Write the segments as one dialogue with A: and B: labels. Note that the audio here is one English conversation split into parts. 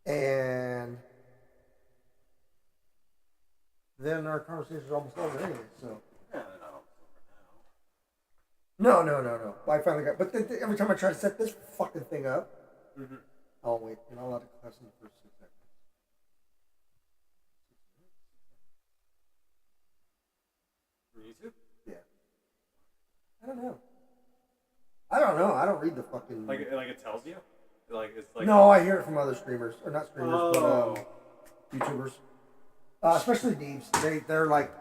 A: And then our conversation's almost over anyway. So
B: Yeah, they're not
A: no. I finally got. But every time I try to set this fucking thing up,
B: Mm-hmm.
A: oh wait, you're not allowed to cuss in the first 6 seconds.
B: YouTube?
A: Yeah. I don't know. I don't read the fucking.
B: Like it tells you? Like it's like
A: No, I hear it from other streamers, or not streamers,
B: Oh.
A: but YouTubers, especially Deebs. They're like,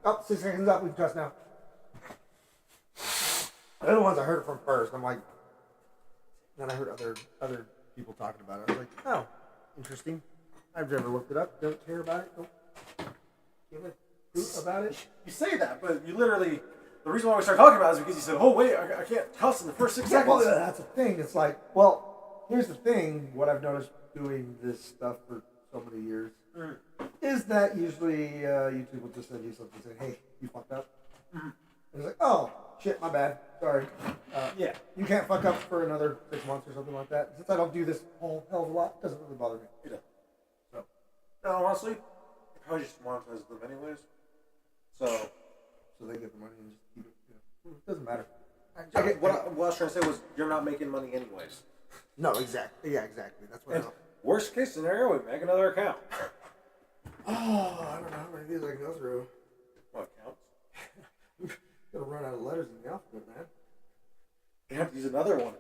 A: oh, 6 seconds up, we can cuss now. They're the ones I heard it from first. I'm like, then I heard other people talking about it. I was like, oh, interesting. I've never looked it up. Don't care about it. Don't give a hoot about it.
B: You say that, but you literally. The reason why we started talking about it is because you said, "Oh wait, I can't cuss in the first 6
A: Yeah,
B: seconds."
A: well, that's the thing. It's like, well, here's the thing. What I've noticed doing this stuff for so many years is that usually YouTube will just send you something saying, "Hey, you fucked up." And it's like, "Oh shit, my bad. Sorry.
B: Yeah.
A: You can't fuck up for another 6 months or something like that." Since I don't do this whole hell of a lot, it doesn't really bother me.
B: Yeah.
A: So,
B: No, honestly, I probably just monetize them anyways. So
A: they get the money and just keep it. You know, it doesn't matter.
B: what I was trying to say was, you're not making money anyways.
A: No, exactly. Yeah, exactly. That's what.
B: And worst case scenario, we make another account.
A: Oh, I don't know how many of these I can go through.
B: What counts?
A: I'm gonna run out of letters in the alphabet, man.
B: You have to use another one.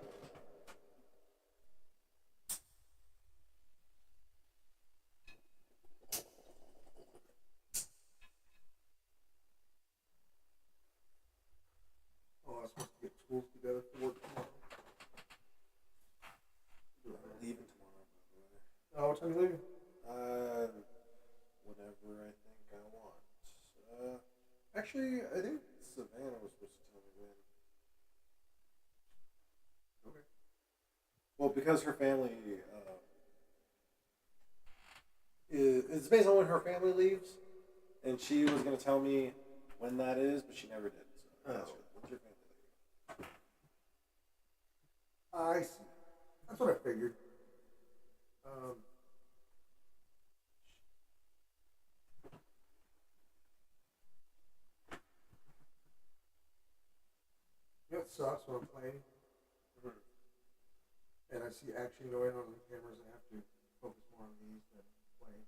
A: Oh, I was supposed to get schools together for work tomorrow.
B: I'm leaving tomorrow, by the way.
A: Oh, what time are you leaving?
B: Whatever I think I want. Actually, I think Savannah was supposed to tell me when.
A: Okay.
B: Well, because her family it's based on when her family leaves, and she was going to tell me when that is, but she never did. So when's your family leave?
A: I see. That's what I figured. You know what sucks when I'm playing? And I see action going on the cameras, I have to focus more on these than playing.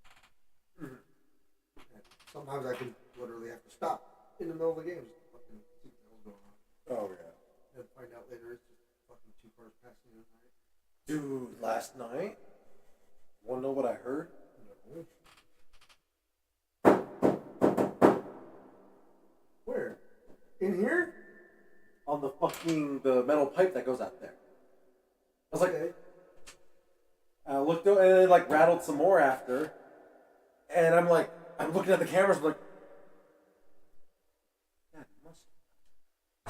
A: And sometimes I can literally have to stop in the middle of the game just to fucking see what the hell's going on.
B: Oh, yeah.
A: And find out later it's just fucking 2 cars passing in the night.
B: Dude, last night, want to know what I heard?
A: No. Where? In here?
B: On the metal pipe that goes out there. I was like, I looked up, and it like rattled some more after, and I'm looking at the cameras, I'm like, yeah, it must.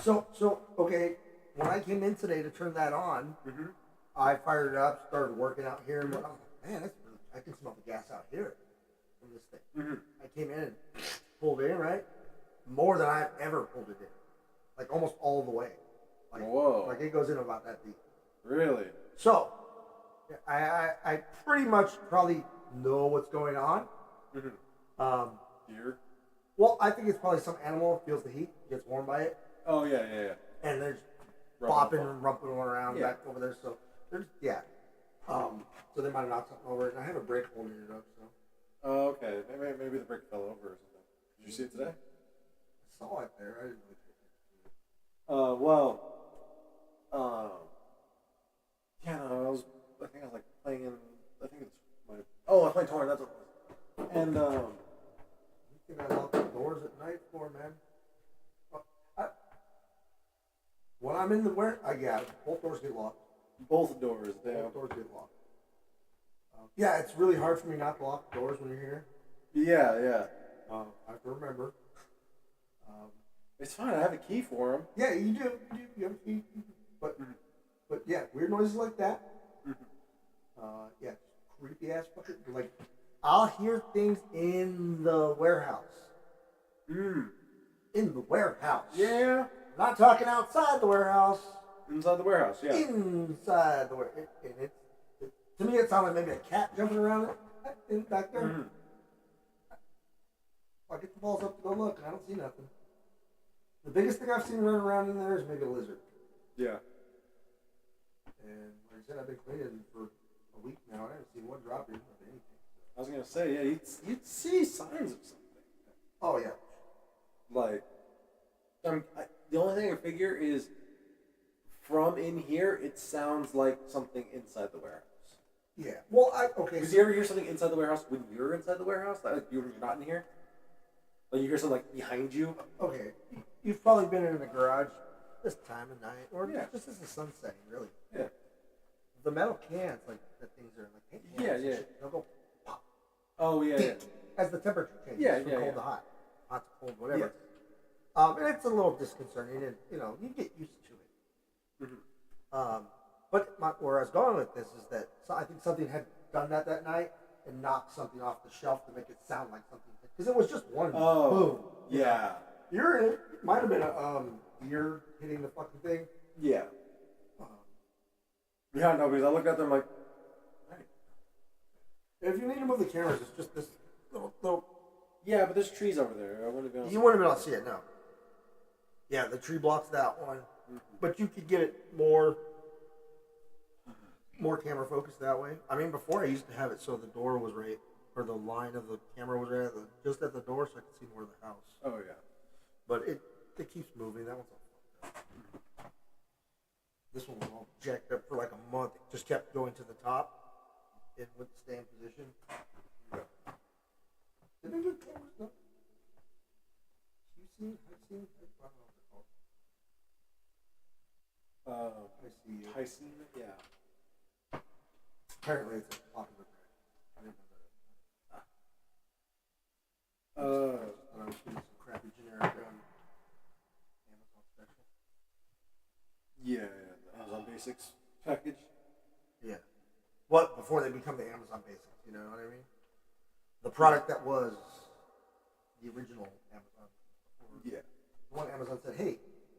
A: So okay, when I came in today to turn that on, I fired it up, started working out here, and went, oh man, I can smell the gas out here from this thing. I came in and pulled it in, right? More than I've ever pulled it in. Like almost all the way. Like,
B: whoa.
A: Like it goes in about that deep.
B: Really?
A: So, I pretty much probably know what's going on.
B: Deer?
A: Well, I think it's probably some animal feels the heat, gets warmed by it,
B: Oh, yeah.
A: and they're bopping and rumpling around back over there. So there's so they might have knocked something over it, and I have a brake holding it up. So.
B: Oh, okay. Maybe the brick fell over or something. Did you see it today?
A: I saw it there. I didn't really take it.
B: Yeah, no, I think I was like playing in, I think it's my, I was playing Torrent, that's what it was. And,
A: You think I lock the doors at night for, man? When I'm in the both doors get locked.
B: both doors, yeah.
A: Both doors get locked. Yeah, it's really hard for me not to lock doors when you're here.
B: Yeah.
A: I have to remember.
B: It's fine, I have a key for him.
A: Yeah, you do. You have a key. But yeah, weird noises like that. Yeah, creepy ass fucking, like, I'll hear things in the warehouse. In the warehouse.
B: Yeah.
A: I'm not talking outside the warehouse.
B: Inside the warehouse, yeah.
A: Inside the warehouse. And To me, it sounded like maybe a cat jumping around back there.
B: Mm-hmm.
A: I get the balls up to go look, and I don't see nothing. The biggest thing I've seen running around in there is maybe a lizard.
B: Yeah.
A: And like I said, I've been cleaning for a week now. I haven't seen one drop in of anything.
B: I was gonna say, yeah, you'd see signs of something.
A: Oh yeah.
B: Like, the only thing I figure is from in here, it sounds like something inside the warehouse.
A: Yeah. Well, okay.
B: Did you ever hear something inside the warehouse when you're inside the warehouse? Like you're not in here? Like you hear something like behind you?
A: Okay. You've probably been in the garage this time of night, or just as the sun's setting, really.
B: Yeah.
A: The metal cans, like the things are like paint cans.
B: Yeah, yeah.
A: They'll go pop.
B: Oh yeah.
A: Yeah. As the temperature changes from cold to hot, hot to cold, whatever.
B: Yeah.
A: And it's a little disconcerting, and you know you get used to it.
B: Mm-hmm.
A: But where I was going with this is that I think something had done that night and knocked something off the shelf to make it sound like something. Because it was just one boom.
B: Yeah.
A: It might have been a ear hitting the fucking thing.
B: Yeah. Yeah, no, because I looked at them like, right.
A: If you need to move the cameras, it's just this little.
B: Yeah, but there's trees over there. I wouldn't be able to.
A: You wouldn't be able to see it, no. Yeah, the tree blocks that one, but you could get it more camera focused that way. I mean, before I used to have it so the door was right, or the line of the camera was right just at the door, so I could see more of the house.
B: Oh yeah.
A: But it keeps moving. That one's all fucked up. This one was all jacked up for like a month. It just kept going to the top. It wouldn't stay in position. Did they do cameras though? I've seen, I don't know what they're called. I see you.
B: Tyson, yeah.
A: Apparently it's a popular brand. I didn't know that. I was getting some crappy generic Amazon special.
B: Yeah, the Amazon Basics package.
A: Yeah. What before they become the Amazon Basics, you know what I mean? The product that was the original Amazon.
B: Yeah.
A: The one Amazon said, hey,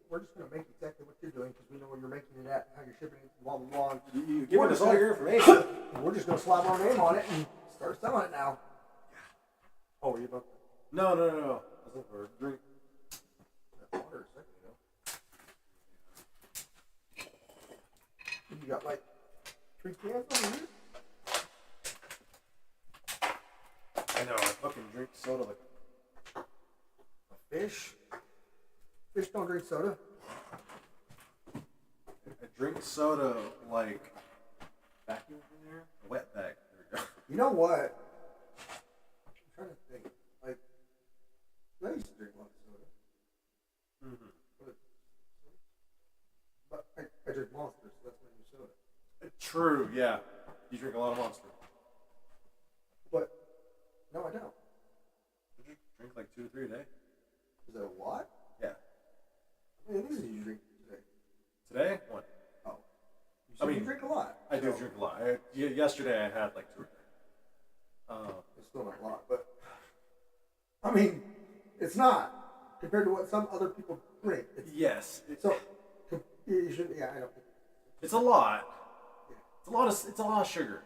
A: we're just going to make exactly what you're doing because we know where you're making it at, how you're shipping it, blah, blah, blah.
B: You give us all your information.
A: We're just going to slap our name on it and start selling it now. Oh, were you about to?
B: No. I was looking for a drink.
A: That water a second ago. You got like 3 cans over here?
B: I know, I fucking drink soda like
A: A fish? Fish don't drink soda.
B: I drink soda like vacuum cleaner, a wet bag. There we go.
A: You know what? I'm trying to think. Like, I used to drink a lot of soda. But I drink Monster, so that's my new soda.
B: True, yeah. You drink a lot of Monster.
A: But, no, I don't.
B: I drink like 2 or 3 a day.
A: Is that a lot?
B: Yeah.
A: How many of these did you drink today?
B: Today? 1.
A: Oh. You said you drink a lot.
B: I do drink a lot. Yesterday I had like 2 or 3.
A: It's still not a lot, but I mean, it's not compared to what some other people drink.
B: Yes.
A: So you shouldn't. Yeah, I don't.
B: It's a lot.
A: Yeah.
B: It's a lot of sugar.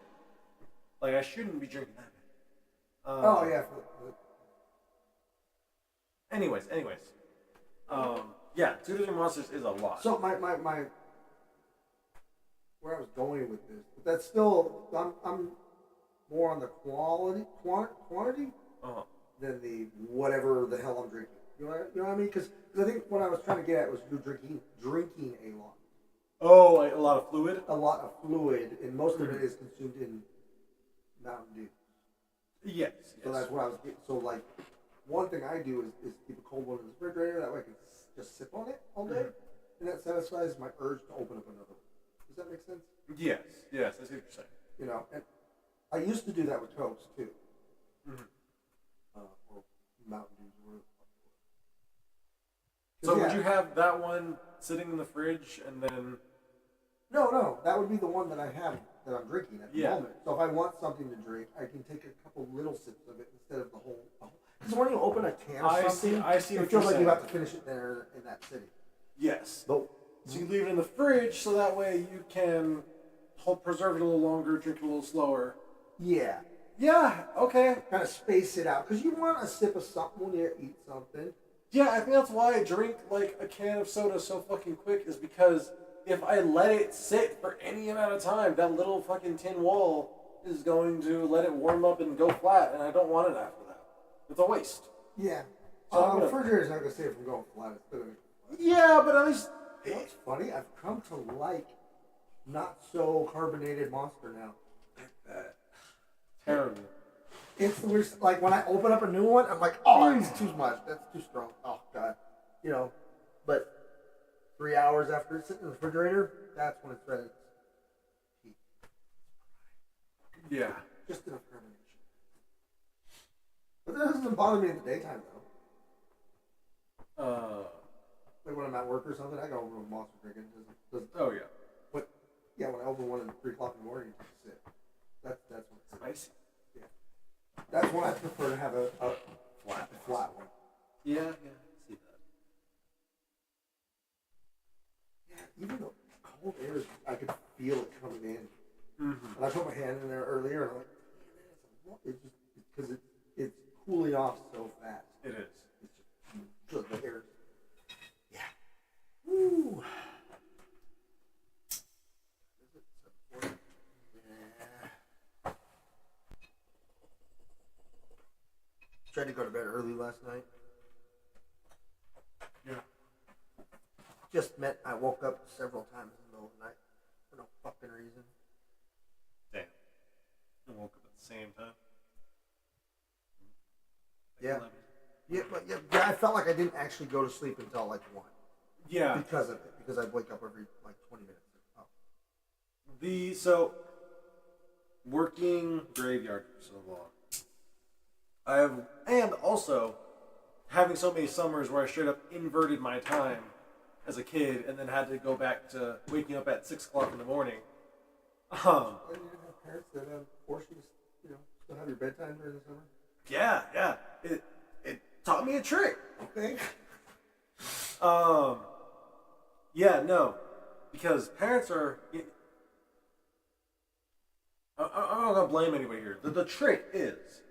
B: Like I shouldn't be drinking that.
A: Oh yeah.
B: Anyways. Yeah, 2 to 3 Monsters is a lot.
A: So my where I was going with this, but that's still I'm more on the quantity than the whatever the hell I'm drinking. You know what I mean? Because I think what I was trying to get at was you're drinking a lot.
B: Oh, like a lot of fluid?
A: A lot of fluid, and most of it is consumed in Mountain Dew.
B: Yes.
A: So that's what I was getting. So like, one thing I do is keep a cold one in the refrigerator. That way I can just sip on it all day, and that satisfies my urge to open up another one. Does that make sense?
B: Yes, I see what you're saying.
A: You know, and I used to do that with Cokes too. Or Mountain Dews or whatever.
B: So would you have that one sitting in the fridge and then?
A: No, that would be the one that I have that I'm drinking at the moment. So if I want something to drink, I can take a couple little sips of it instead of the whole. Because when you open a can of something,
B: I see
A: it feels like you have to finish it there in that city.
B: Yes.
A: So
B: you leave it in the fridge so that way you can preserve it a little longer, drink it a little slower.
A: Yeah.
B: Yeah, okay.
A: Kind of space it out. Because you want a sip of something when you eat something.
B: Yeah, I think that's why I drink like a can of soda so fucking quick, is because if I let it sit for any amount of time, that little fucking tin wall is going to let it warm up and go flat, and I don't want it after that. It's a waste.
A: Yeah.
B: So
A: refrigerator's not going to save it from going flat. It's gonna...
B: Yeah, but at least...
A: You know what's funny? I've come to like not so carbonated Monster now.
B: Terrible.
A: It's the worst. Like when I open up a new one, I'm like, oh, it's too much. That's too strong. Oh god, you know. But 3 hours after it's sitting in the refrigerator, that's when it's ready.
B: Yeah.
A: Just enough carbonation. But that doesn't bother me in the daytime though. Like when I'm at work or something, I go over with Monster drinking.
B: Oh yeah.
A: But yeah, when I open one at 3 o'clock in the morning, you take a sip. That's when it's
B: spicy.
A: Yeah. That's when I prefer to have a flat one.
B: Yeah, I see that.
A: Yeah, even the cold air, I could feel it coming in.
B: Mm-hmm.
A: And I put my hand in there earlier, and I'm like, damn, it's just because it's cooling off so fast.
B: It is.
A: It's just the air. Yeah. Woo. Tried to go to bed early last night.
B: Yeah.
A: Just meant I woke up several times in the middle of the night for no fucking reason.
B: Damn. I woke up at the same time.
A: Yeah. Yeah, I felt like I didn't actually go to sleep until like 1.
B: Yeah.
A: Because of it. Because I'd wake up every like 20 minutes. Oh.
B: So working graveyard for so long. And also having so many summers where I straight up inverted my time as a kid and then had to go back to waking up at 6 o'clock in the morning.
A: Well, you didn't have parents that force you to, still have your bedtime during the summer?
B: Yeah. It taught me a trick.
A: Okay.
B: Yeah, no. Because parents are... I'm not going to blame anybody here. The trick is...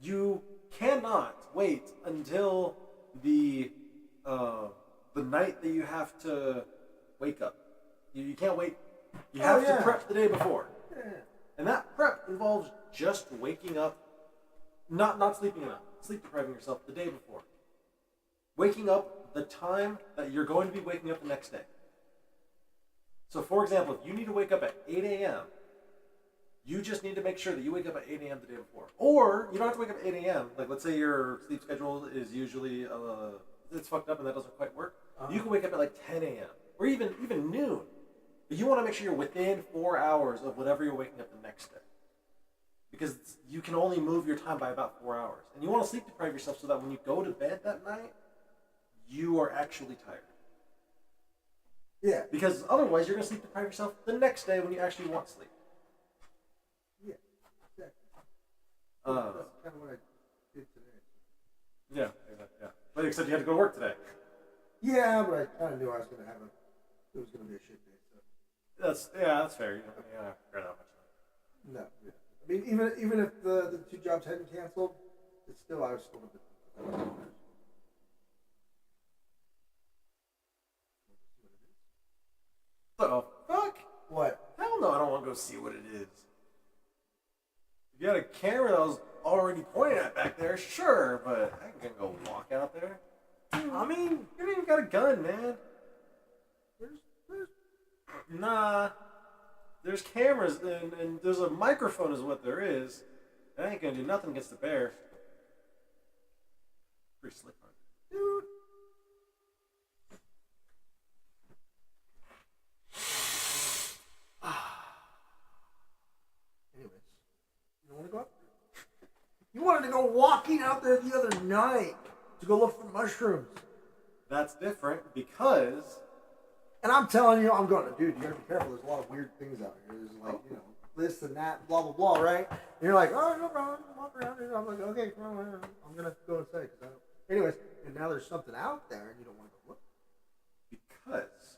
B: you cannot wait until the night that you have to wake up. You can't wait. You have to prep the day before.
A: Yeah.
B: And that prep involves just waking up, not sleeping enough, sleep depriving yourself the day before. Waking up the time that you're going to be waking up the next day. So for example, if you need to wake up at 8 a.m., you just need to make sure that you wake up at 8 a.m. the day before. Or you don't have to wake up at 8 a.m. Like, let's say your sleep schedule is usually, it's fucked up and that doesn't quite work. You can wake up at like 10 a.m. or even noon. But you want to make sure you're within 4 hours of whatever you're waking up the next day. Because you can only move your time by about 4 hours. And you want to sleep deprive yourself so that when you go to bed that night, you are actually tired.
A: Yeah.
B: Because otherwise you're going to sleep deprive yourself the next day when you actually want sleep.
A: Yeah, exactly. That's kind of what I did today.
B: Yeah. But except you had to go to work today.
A: Yeah, but I kind of knew I was going to have it was going to be a shit day. So.
B: That's fair. You don't have to care that much.
A: No, yeah. I mean, even if the 2 jobs hadn't canceled, it's still, I was still a bit.
B: Oh, fuck?
A: What?
B: Hell no, I don't want to go see what it is. If you had a camera that was already pointed at back there, sure, but I ain't gonna go walk out there. I mean, you ain't even got a gun, man. Nah. There's cameras and there's a microphone is what there is. That ain't gonna do nothing against the bear. Pretty slick, dude.
A: Anyways, you don't want to go out there? You wanted to go walking out there the other night to go look for mushrooms.
B: That's different because...
A: And I'm telling you, I'm going, dude, you gotta be careful. There's a lot of weird things out here. There's like, this and that, blah, blah, blah, right? And you're like, oh, no problem, walk around here. I'm like, okay, come on, I'm gonna go inside. Cause I don't... Anyways, and now there's something out there and you don't want to go look.
B: Because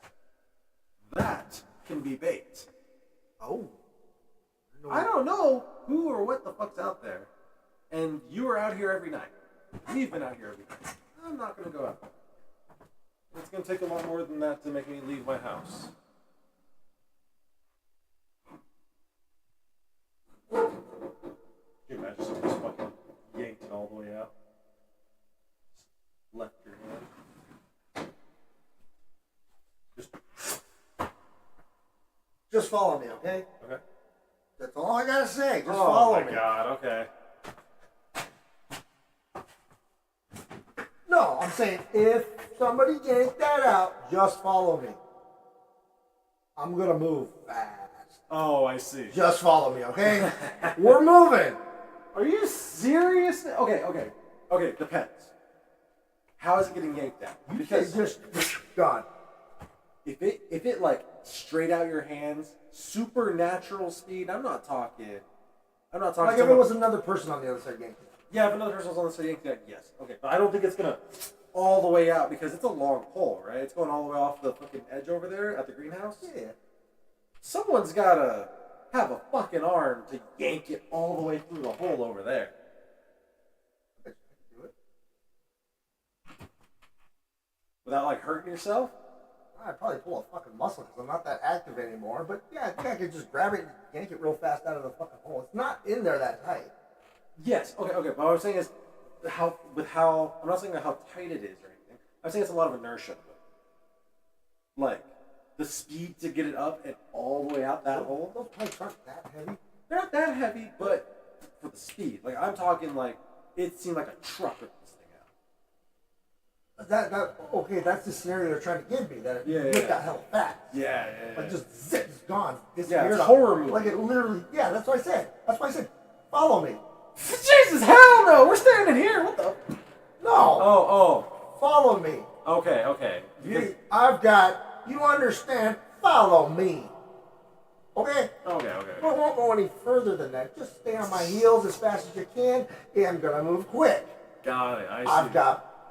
B: that can be bait.
A: Oh.
B: I don't know who or what the fuck's out there. And you are out here every night. We've been out here every night. I'm not going to go out. It's going to take a lot more than that to make me leave my house. Can you imagine someone just fucking yanked it all the way out? Just left your hand.
A: Just follow me, okay?
B: Okay.
A: That's all I gotta say. Just follow me.
B: Oh my god, okay.
A: No, I'm saying if somebody yanked that out, just follow me. I'm gonna move fast.
B: Oh, I see.
A: Just follow me, okay? We're moving.
B: Are you serious? Okay, depends. How is it getting yanked out?
A: Because just gone.
B: If it like straight out your hands, supernatural speed, I'm not talking.
A: Like if it was another person on the other side yanking.
B: Yeah, if another person was on the side yanking, yes. Okay, but I don't think it's gonna all the way out because it's a long pole, right? It's going all the way off the fucking edge over there at the greenhouse.
A: Yeah.
B: Someone's gotta have a fucking arm to yank it all the way through the hole over there.
A: I bet you can do it.
B: Without like hurting yourself?
A: I'd probably pull a fucking muscle because I'm not that active anymore. But yeah, I think I could just grab it and yank it real fast out of the fucking hole. It's not in there that tight.
B: Yes. Okay. But what I'm saying is, I'm not saying how tight it is or anything. I'm saying it's a lot of inertia. Like the speed to get it up and all the way out that hole.
A: Those pipes aren't that heavy.
B: They're not that heavy, but for the speed, like I'm talking, like it seemed like a truck ripped this thing out.
A: Okay, that's the scenario they're trying to give me. That it
B: ripped
A: that hell fast.
B: Yeah.
A: Like just zip, it's gone.
B: Yeah, it's a horror movie.
A: Like it literally. Yeah, that's what I said. That's why I said, follow me.
B: Jesus, hell no! We're standing here. What the?
A: No.
B: Oh.
A: Follow me.
B: Okay.
A: You understand? Follow me. Okay?
B: Okay.
A: I won't go any further than that. Just stay on my heels as fast as you can. And I'm gonna move quick.
B: Got it. I see.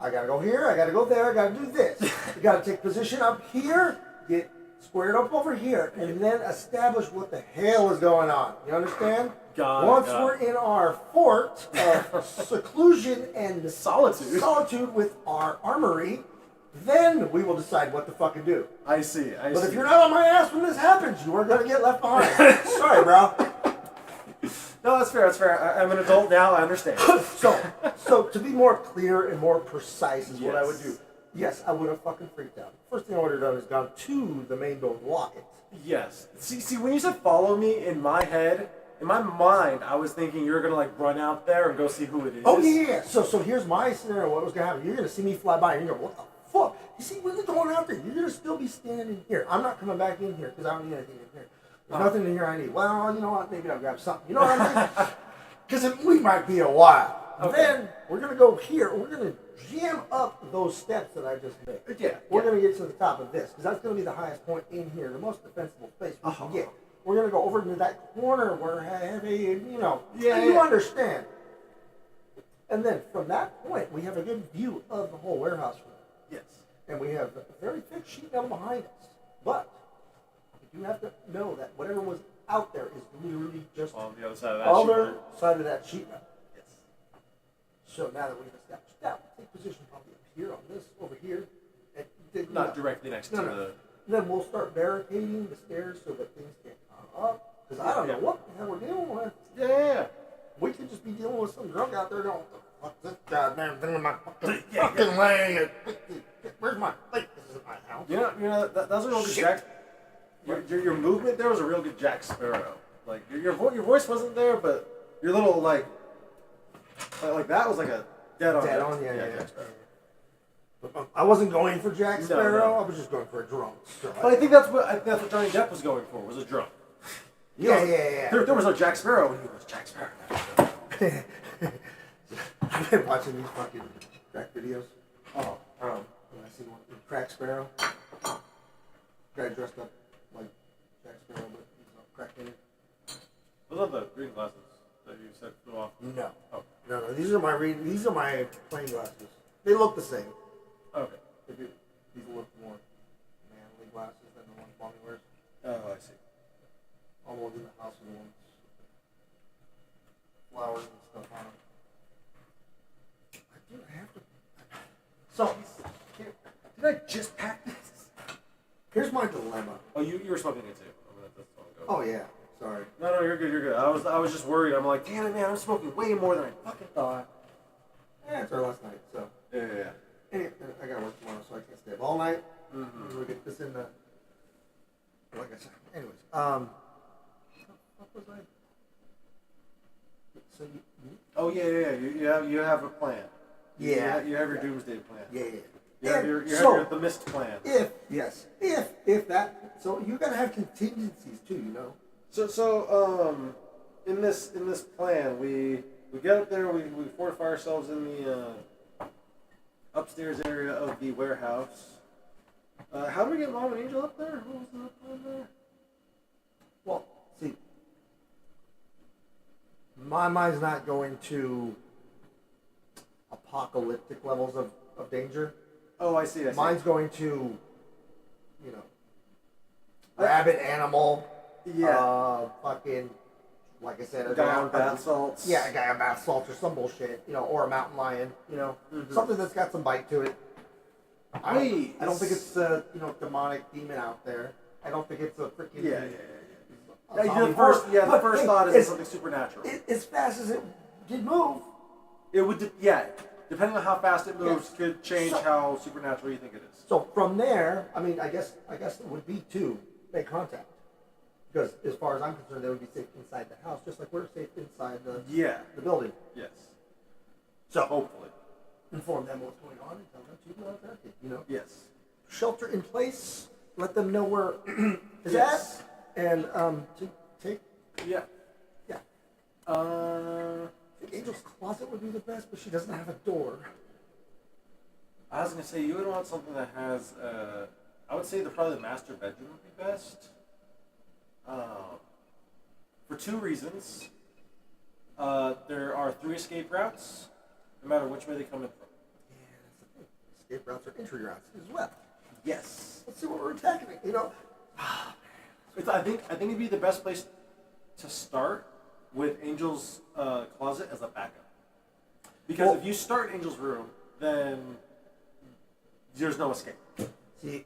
A: I gotta go here, I gotta go there, I gotta do this. You gotta take position up here, get squared up over here, and then establish what the hell is going on. You understand? Once we're in our fort of seclusion and solitude with our armory, then we will decide what to fucking do.
B: I see.
A: But if you're not on my ass when this happens, you are gonna get left behind. Sorry, bro.
B: No, that's fair. I'm an adult now. I understand.
A: So to be more clear and more precise is what I would do. Yes, I would have fucking freaked out. First thing I would have done is gone to the main door and lock it.
B: Yes. See, when you said follow me, in my head, in my mind, I was thinking you were gonna like run out there and go see who it is.
A: Oh yeah. So here's my scenario. What was gonna happen? You're gonna see me fly by, and you're gonna, what the fuck? You see, we're going out there. You're gonna still be standing here. I'm not coming back in here because I don't need anything in here. There's nothing in here I need. Well, you know what? Maybe I'll grab something. You know what I mean? Because we might be a while. Okay. Then we're going to go here. We're going to jam up those steps that I just made.
B: Yeah.
A: We're going to get to the top of this because that's going to be the highest point in here, the most defensible space we can get. We're going to go over into that corner where you understand. And then from that point, we have a good view of the whole warehouse room.
B: Yes.
A: And we have a very thick sheet metal behind us. But you have to know that whatever was out there is literally just
B: on the other
A: side of that sheet metal.
B: Yes.
A: So now that we've established that, we'll take position probably up here on this, over here. And,
B: not directly next to the...
A: Then we'll start barricading the stairs so that things can't come up. Because I don't know what the hell we're dealing with.
B: Yeah.
A: We could just be dealing with some drunk out there going, what the fuck this goddamn thing in my fucking leg? Where's my plate? This isn't my house.
B: You know that was a real good Jack... Your movement there was a real good Jack Sparrow. Like your voice wasn't there, but your little like that was like a dead on.
A: Yeah. Jack Sparrow. I wasn't going for Jack Sparrow. No. I was just going for a drunk. So
B: but I think that's what Johnny Depp was going for. Was a drunk.
A: Yeah.
B: There was no Jack Sparrow when he was Jack Sparrow.
A: I've been watching these fucking crack videos.
B: When
A: I see one crack Sparrow. Guy dressed up like Jack Sparrow, but he's cracked in it.
B: Those are the green glasses that you said flew off.
A: No.
B: Oh.
A: No. These are my plain glasses. They look the same.
B: Okay.
A: They do. These look more manly glasses than the ones Mommy wears.
B: Oh, I see.
A: All the ones in the house are the ones flowers and stuff on them. I have to. So,
B: Did I just pack this?
A: here's my dilemma.
B: Oh, you were smoking it too. That's all
A: Oh yeah, sorry.
B: No, you're good. You're good. I was just worried. I'm like, damn it, man, I'm smoking way more than I fucking thought.
A: Yeah, it's our last night, so.
B: Yeah.
A: Anyway, I gotta work tomorrow, so I can't stay up all night.
B: Mm-hmm.
A: We'll get this in the. Like I said, anyways, what was I? So you
B: Oh yeah. You have a plan.
A: Yeah.
B: You have your doomsday plan.
A: yeah.
B: You have
A: So,
B: your the mist plan.
A: If that, so you gotta have contingencies too, you know.
B: So in this plan, we get up there, we fortify ourselves in the upstairs area of the warehouse. How do we get Mom and Angel up there? What was the plan there?
A: Well, see, my mind's not going to apocalyptic levels of danger.
B: Oh, I see.
A: Mine's going to, you know, rabbit animal.
B: Yeah.
A: Fucking, like I said,
B: A guy on bath salts.
A: Yeah, a guy on bath salts or some bullshit, you know, or a mountain lion, you know, something that's got some bite to it. I don't think it's a, you know, demonic demon out there. I don't think it's a freaking
B: Yeah.
A: zombie
B: The first thought is something supernatural.
A: As fast as it did move.
B: It would, depending on how fast it moves, could change how supernatural you think it is.
A: So from there, I mean, I guess it would be to make contact, because as far as I'm concerned, they would be safe inside the house, just like we're safe inside the building.
B: Yes.
A: So
B: Hopefully.
A: inform them what's going on and tell them to go out, you know.
B: Yes.
A: Shelter in place. Let them know where is
B: Yes.
A: at, and to take.
B: Yeah.
A: Yeah. I think Angel's closet would be the best, but she doesn't have a door.
B: I was gonna say you would want something that has. I would say probably the master bedroom would be best. For two reasons. There are 3 escape routes, no matter which way they come in from.
A: Yeah, that's the thing. Escape routes are entry routes as well.
B: Yes.
A: Let's see what we're attacking. You know.
B: I think it'd be the best place to start with Angel's closet as a backup. Because if you start Angel's room, then there's no escape.
A: See,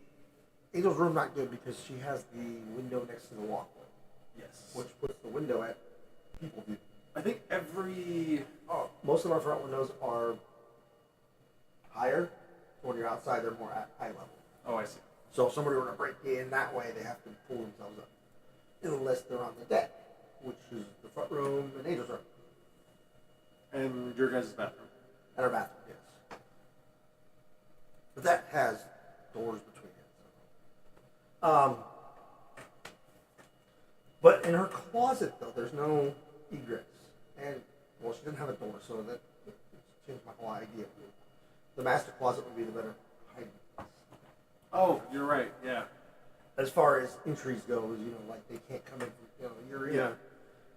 A: Angel's room not good because she has the window next to the walkway.
B: Yes.
A: Which puts the window at people view.
B: I think
A: Most of our front windows are higher. So when you're outside, they're more at eye level.
B: Oh, I see.
A: So if somebody were to break in that way, they have to pull themselves up. Unless they're on the deck, which is the front room and Angel's room.
B: And your guys' bathroom.
A: And our bathroom, yes. But that has doors between it. So. But in her closet, though, there's no egress. And, well, she didn't have a door, so that changed my whole idea. The master closet would be the better hiding place.
B: Oh, you're right, yeah.
A: As far as entries goes, you know, like they can't come in from, you know, you're in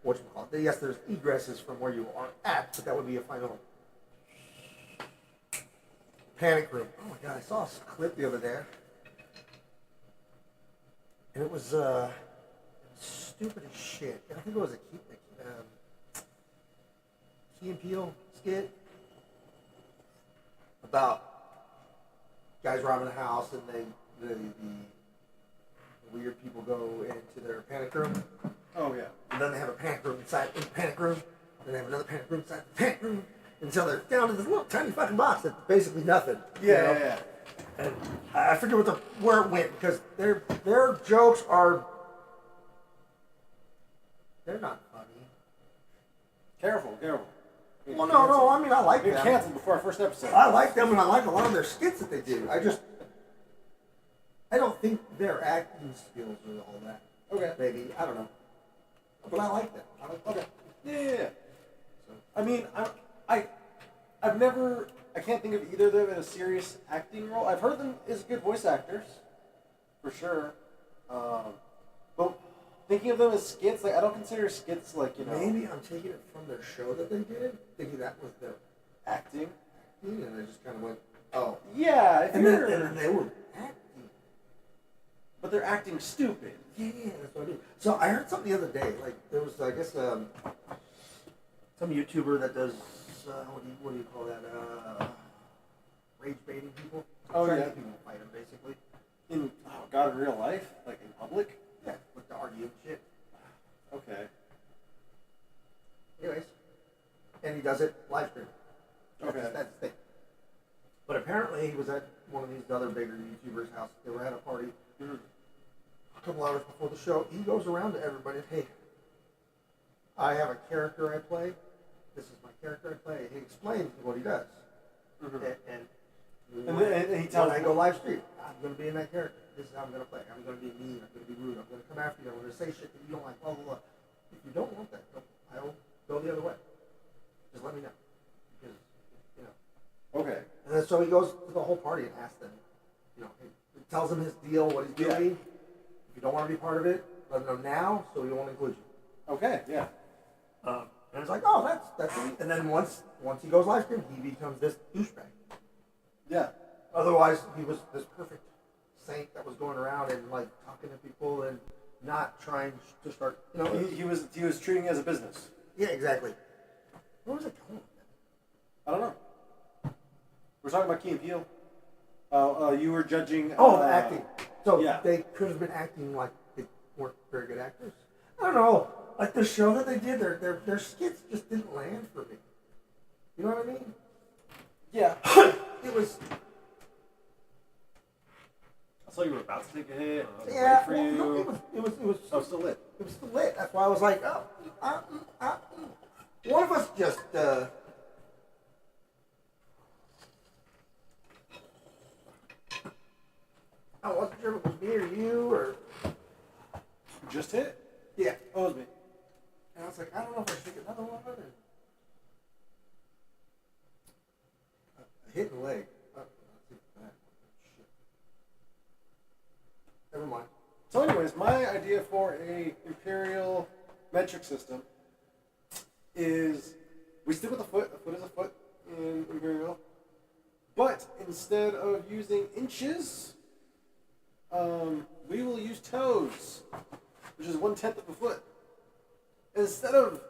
A: whatchamacallit. Yes, there's egresses from where you are at, but that would be a final panic room. Oh my god, I saw a clip the other day. And it was stupid as shit. I think it was a Key and Peele skit about guys robbing a house and the weird people go into their panic room.
B: Oh yeah.
A: And then they have a panic room inside the panic room. Then they have another panic room inside the panic room. Until they're down to this little tiny fucking box that's basically nothing.
B: Yeah,
A: you know? And I forget where it went because their jokes are they're not funny.
B: Careful.
A: Well, no. I mean, I like
B: them.
A: them.
B: Canceled before our first episode.
A: I like them, and I like a lot of their skits that they do. I don't think their acting skills are all that.
B: Okay.
A: Maybe I don't know, but I like them.
B: Okay. Yeah. So, I mean, I can't think of either of them in a serious acting role. I've heard them as good voice actors, for sure. But thinking of them as skits, like I don't consider skits like, you know.
A: Maybe I'm taking it from their show that they did, thinking that was their
B: acting,
A: and I just kind of went, oh.
B: Yeah.
A: And then they were acting.
B: but they're acting stupid.
A: Yeah, that's what I mean. So I heard something the other day. Like there was, I guess, some YouTuber that does what do you call that? Rage baiting people.
B: Oh
A: Trying
B: yeah.
A: to get people to fight them, basically.
B: In God, in real life, like in public.
A: Yeah, like to argue and shit.
B: Okay.
A: Anyways, and he does it live stream.
B: Okay.
A: That's the thing. But apparently he was at one of these other bigger YouTubers' house. They were at a party a couple hours before the show. He goes around to everybody and, hey, I have a character I play. This is my character I play. He explains what he does. And he tells me, I go live stream, I'm going to be in that character. This is how I'm going to play. I'm going to be mean. I'm going to be rude. I'm going to come after you. I'm going to say shit that you don't like. Blah, blah, blah. If you don't want that, I'll go the other way. Just let me know. Because, you know.
B: Okay.
A: And then so he goes to the whole party and asks them, you know, he tells them his deal, what he's doing. If you don't want to be part of it, let them know now so he won't include you.
B: Okay, yeah.
A: And it's like, oh, that's neat. And then once he goes live stream, he becomes this douchebag.
B: Yeah.
A: Otherwise, he was this perfect saint that was going around and like talking to people and not trying to start. You know,
B: he was treating it as a business.
A: Yeah, exactly. Where was it going?
B: I don't know. We're talking about Key and Peele. You were judging.
A: Acting. So
B: yeah.
A: They could have been acting like they weren't very good actors. I don't know. Like the show that they did, their skits just didn't land for me. You know what I mean?
B: Yeah.
A: It was.
B: I saw you were about to take a hit.
A: Yeah.
B: For you.
A: No, it was.
B: Oh, still lit.
A: It was still lit. That's why I was like, one of us just. I wasn't sure if it was me or you or.
B: Just hit?
A: Yeah.
B: Oh, it was me.
A: And I was like, I don't know if I should take another one. Or... hit the leg. Never mind.
B: So anyways, my idea for a imperial metric system is we stick with a foot. A foot is a foot in imperial. But instead of using inches, we will use toes, which is 1/10 of a foot. Instead of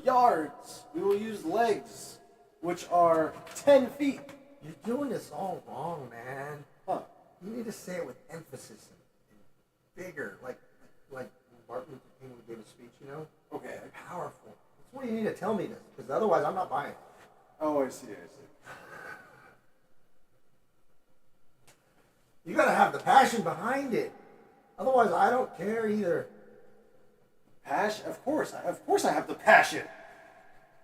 B: yards, we will use legs, which are 10 feet.
A: You're doing this all wrong, man.
B: Huh.
A: You need to say it with emphasis and bigger, like Martin Luther King gave a speech, you know?
B: Okay.
A: Powerful. That's why you need to tell me this, because otherwise I'm not buying it.
B: Oh, I see.
A: You gotta have the passion behind it. Otherwise, I don't care either.
B: Passion? Of course I have the passion.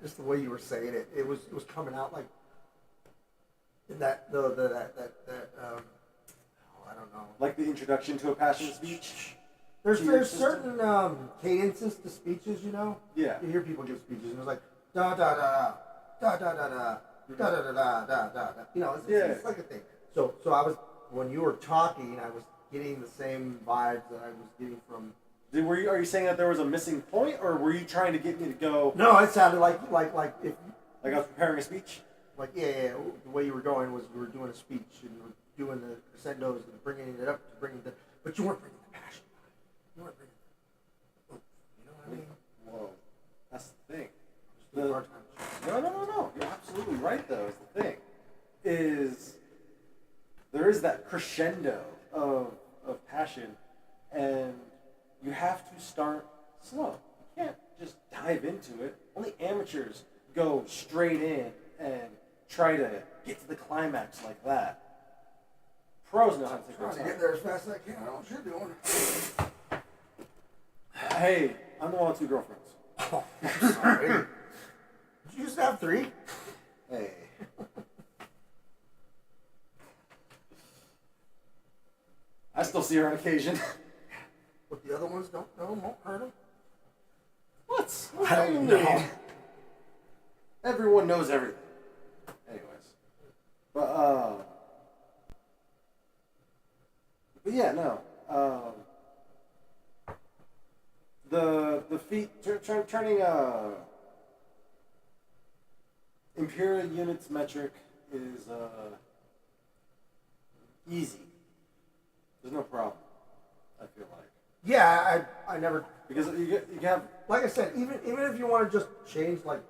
A: Just the way you were saying it, it was coming out like in that I don't know.
B: Like the introduction to a passion speech.
A: There's certain cadences to speeches, you know.
B: Yeah.
A: You hear people give speeches, and it's like da da da da da da da da da da da da da. You know, it's like a thing. So I was, when you were talking, I was getting the same vibes that I was getting from.
B: Are you saying that there was a missing point, or were you trying to get me to go?
A: No, it sounded like if.
B: Like I was preparing a speech.
A: Like yeah. The way you were going was you were doing a speech and you were doing the crescendos and bringing it up to bringing the, but you weren't bringing the passion. You weren't bringing. You know what I mean?
B: Whoa, that's the thing. No. You're absolutely right, though. Is the thing is there is that crescendo of passion, and you have to start slow. You can't just dive into it. Only amateurs go straight in and try to get to the climax like that. Pros know how to take their
A: Trying to
B: time.
A: get there as fast as I can. I know what you're doing.
B: Hey, I'm the one with 2 girlfriends.
A: Oh, I'm sorry. Did you just have 3?
B: Hey. I still see her on occasion.
A: But the other ones don't know, won't hurt them.
B: What?
A: I don't know.
B: Everyone knows everything. Anyways. But yeah, no. The feet turning imperial units metric is easy. There's no problem. I feel like.
A: Yeah, I never,
B: Because you have.
A: like I said, even if you want to just change, like,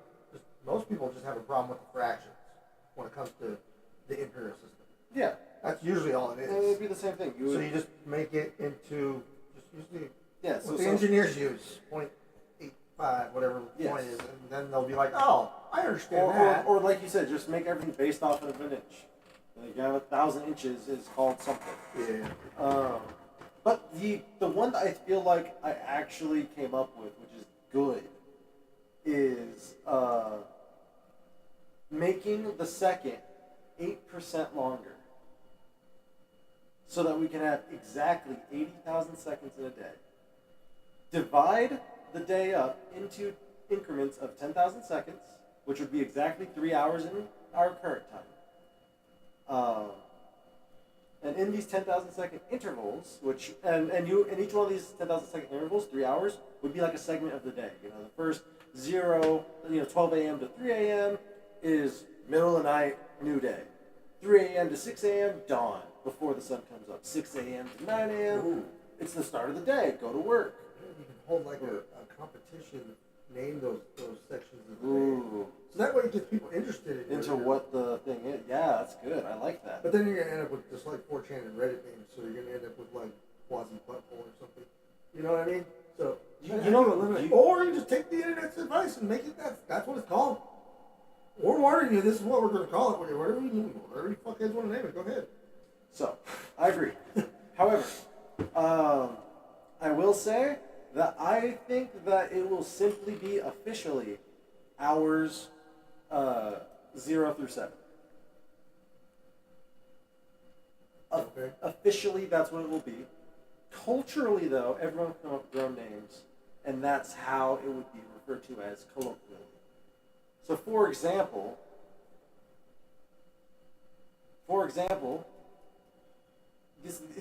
A: most people just have a problem with the fractions when it comes to the imperial system.
B: Yeah.
A: That's usually all it is.
B: It would be the same thing.
A: So you just make it into, just use the,
B: yeah,
A: what the engineers use, 0.85, whatever the point is, and then they'll be like, oh, I understand that.
B: Or like you said, just make everything based off of an inch. Like you have 1,000 inches is called something.
A: Yeah.
B: But the one that I feel like I actually came up with, which is good, is making the second 8% longer. So that we can have exactly 80,000 seconds in a day. Divide the day up into increments of 10,000 seconds, which would be exactly 3 hours in our current time. And in these 10,000 second intervals, which and each one of these 10,000 second intervals, 3 hours, would be like a segment of the day. You know, the first 12 a.m. to 3 a.m. is middle of the night, new day. 3 a.m. to 6 a.m. dawn, before the sun comes up. 6 a.m. to 9 a.m.
A: Ooh.
B: It's the start of the day. Go to work.
A: You can hold like a competition, name those sections of the
B: Ooh.
A: day. So that way it gets people interested
B: Into what the thing is. Yeah, that's good. I like that.
A: But then you're going to end up with just like 4chan and Reddit names, so you're going to end up with like quasi butthole or something. You know what I mean? So or you just take the internet's advice and make it that's what it's called. We're warning you, this is what we're going to call it. Whatever you fuckheads want to name it, go ahead.
B: So, I agree. However, I will say that I think that it will simply be officially hours 0 through 7.
A: Okay.
B: Officially, that's what it will be. Culturally, though, everyone will come up with their own names, and that's how it would be referred to as colloquially. So, for example,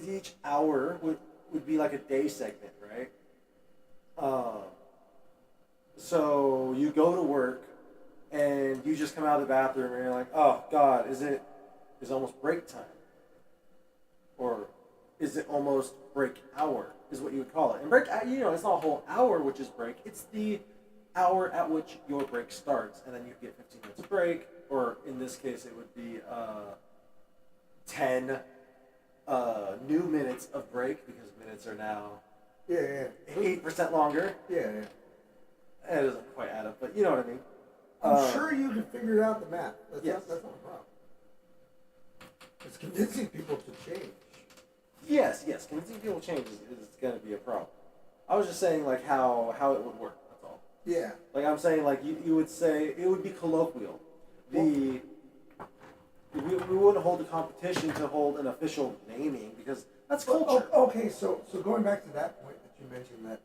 B: each hour would be like a day segment, right? So you go to work, and you just come out of the bathroom, and you're like, oh, God, is it almost break time? Or is it almost break hour, is what you would call it. And break, it's not a whole hour which is break, it's the hour at which your break starts, and then you get 15 minutes of break, or in this case, it would be 10 new minutes of break, because minutes are now 8% longer.
A: Yeah.
B: It doesn't quite add up, but you know what I mean.
A: I'm sure you can figure out the math. That's not a problem. It's convincing people to change.
B: Yes, convincing people to change is going to be a problem. I was just saying, like, how it would work, that's all.
A: Yeah.
B: Like, I'm saying, like, you would say, it would be colloquial. We wouldn't hold a competition to hold an official naming, because that's culture.
A: Okay, so going back to that point that you mentioned, that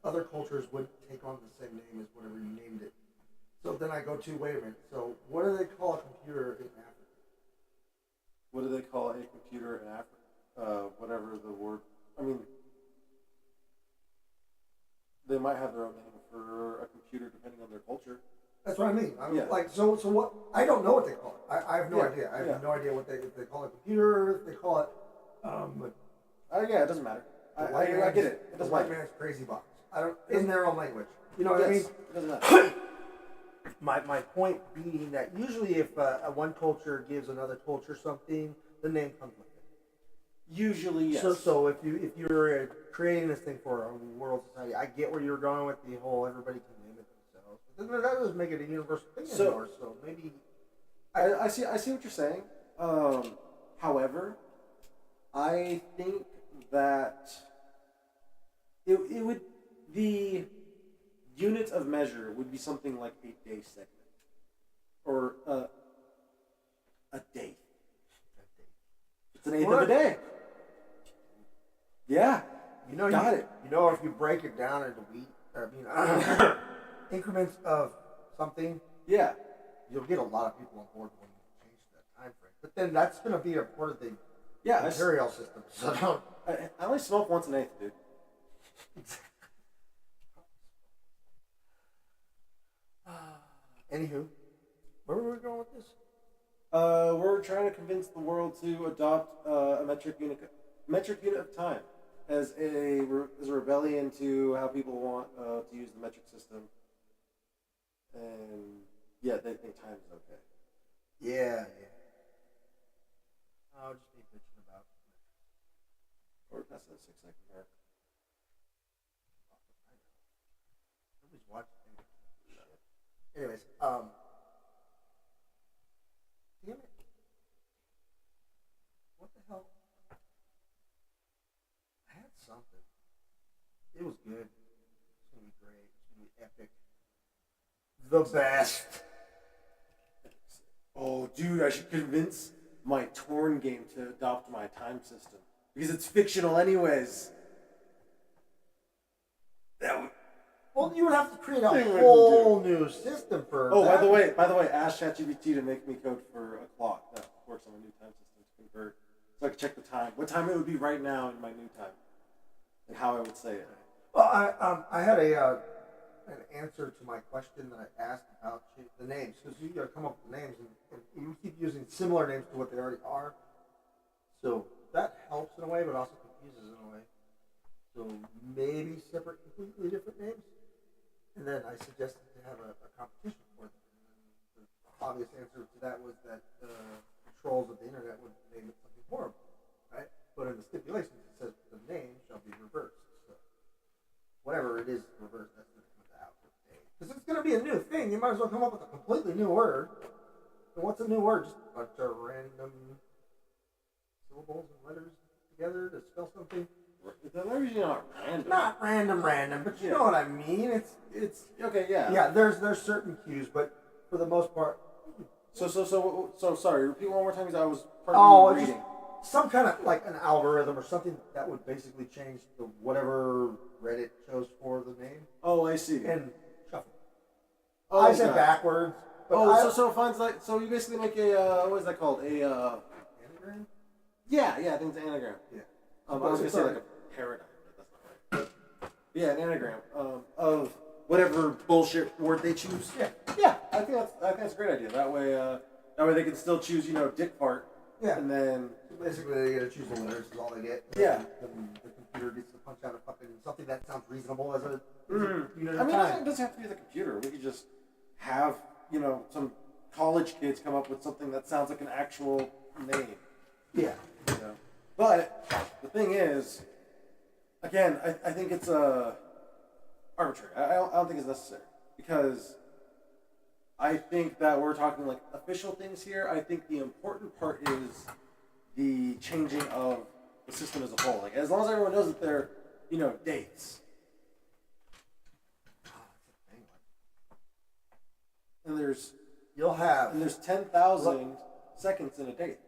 A: other cultures would take on the same name as whatever you named it. So then I go to, wait a minute, so what do they call a computer in Africa?
B: What do they call a computer in Africa? Whatever the word, I mean, they might have their own name for a computer depending on their culture.
A: That's what I mean. Like, so what? I don't know what they call it. I have no idea. I have
B: Yeah.
A: no idea what they call it. Computer. If they call it.
B: Yeah, it doesn't matter. I get it. It doesn't
A: white
B: matter.
A: man's crazy box. I don't. In their own language. You know what I mean?
B: It doesn't matter.
A: My point being that usually if one culture gives another culture something, the name comes with it.
B: Usually, yes.
A: So if you're creating this thing for a world society, I get where you're going with the whole everybody can name it themselves. But then that doesn't make it a universal thing anymore. So maybe
B: I see what you're saying. However, I think that it would, the unit of measure would be something like a day segment, or a day. It's an eighth of a day. Yeah, got it.
A: You know, if you break it down into increments of something, you'll get a lot of people on board when you change that time frame. But then that's going to be a part of the imperial system. So
B: I only smoke once an eighth, dude.
A: Anywho, where were we going with this?
B: We're trying to convince the world to adopt a metric unit of time. as a rebellion to how people want to use the metric system, and yeah, they think time is okay.
A: Yeah. I'll just be bitching about.
B: Or past that 6-second mark.
A: Nobody's watching. Anyways, damn it. What the hell? I had something. It was good. It's gonna be great. It's gonna be epic. The best.
B: Oh, dude, I should convince my Torn game to adopt my time system because it's fictional, anyways. That would.
A: Well, you would have to create a whole new system for.
B: Oh,
A: that.
B: by the way, ask ChatGPT to make me code for a clock that works on a new time system to convert, so I can check the time, what time it would be right now in my new time, and how I would say it.
A: Well, I had an answer to my question that I asked about the names, because you got to come up with names, and you keep using similar names to what they already are. So that helps in a way, but also confuses in a way. So maybe separate, completely different names. And then I suggested to have a competition for them. And the obvious answer to that was that the trolls of the internet would name it something horrible, right? But in the stipulations, it says the name shall be reversed. So whatever it is reversed, that's going to come out with the name. Because it's going to be a new thing. You might as well come up with a completely new word. And what's a new word? Just a bunch of random syllables and letters together to spell something.
B: They're usually not random.
A: Not random, but you know what I mean. It's
B: okay, yeah.
A: Yeah, there's certain cues, but for the most part.
B: So sorry. Repeat one more time because I was reading.
A: Some kind of like an algorithm or something that would basically change the whatever Reddit chose for the name.
B: Oh, I see.
A: And shuffle.
B: Oh,
A: I said backwards.
B: But so it finds like so you basically make a what is that called
A: anagram?
B: Yeah, I think it's an anagram.
A: Yeah.
B: I was gonna say like a paradigm, but that's not right. Yeah, an anagram of whatever bullshit word they choose. Yeah. I think that's a great idea. That way they can still choose, dick fart.
A: Yeah.
B: And then
A: so basically they get to choose the letters is all they get.
B: Yeah.
A: The computer gets to punch out a fucking something that sounds reasonable as a unit
B: I mean,
A: time.
B: it doesn't have to be the computer. We could just have some college kids come up with something that sounds like an actual name.
A: Yeah.
B: But the thing is, again, I think it's arbitrary. I don't think it's necessary because I think that we're talking like official things here. I think the important part is the changing of the system as a whole. Like as long as everyone knows that they're dates. And there's 10,000 seconds in a date.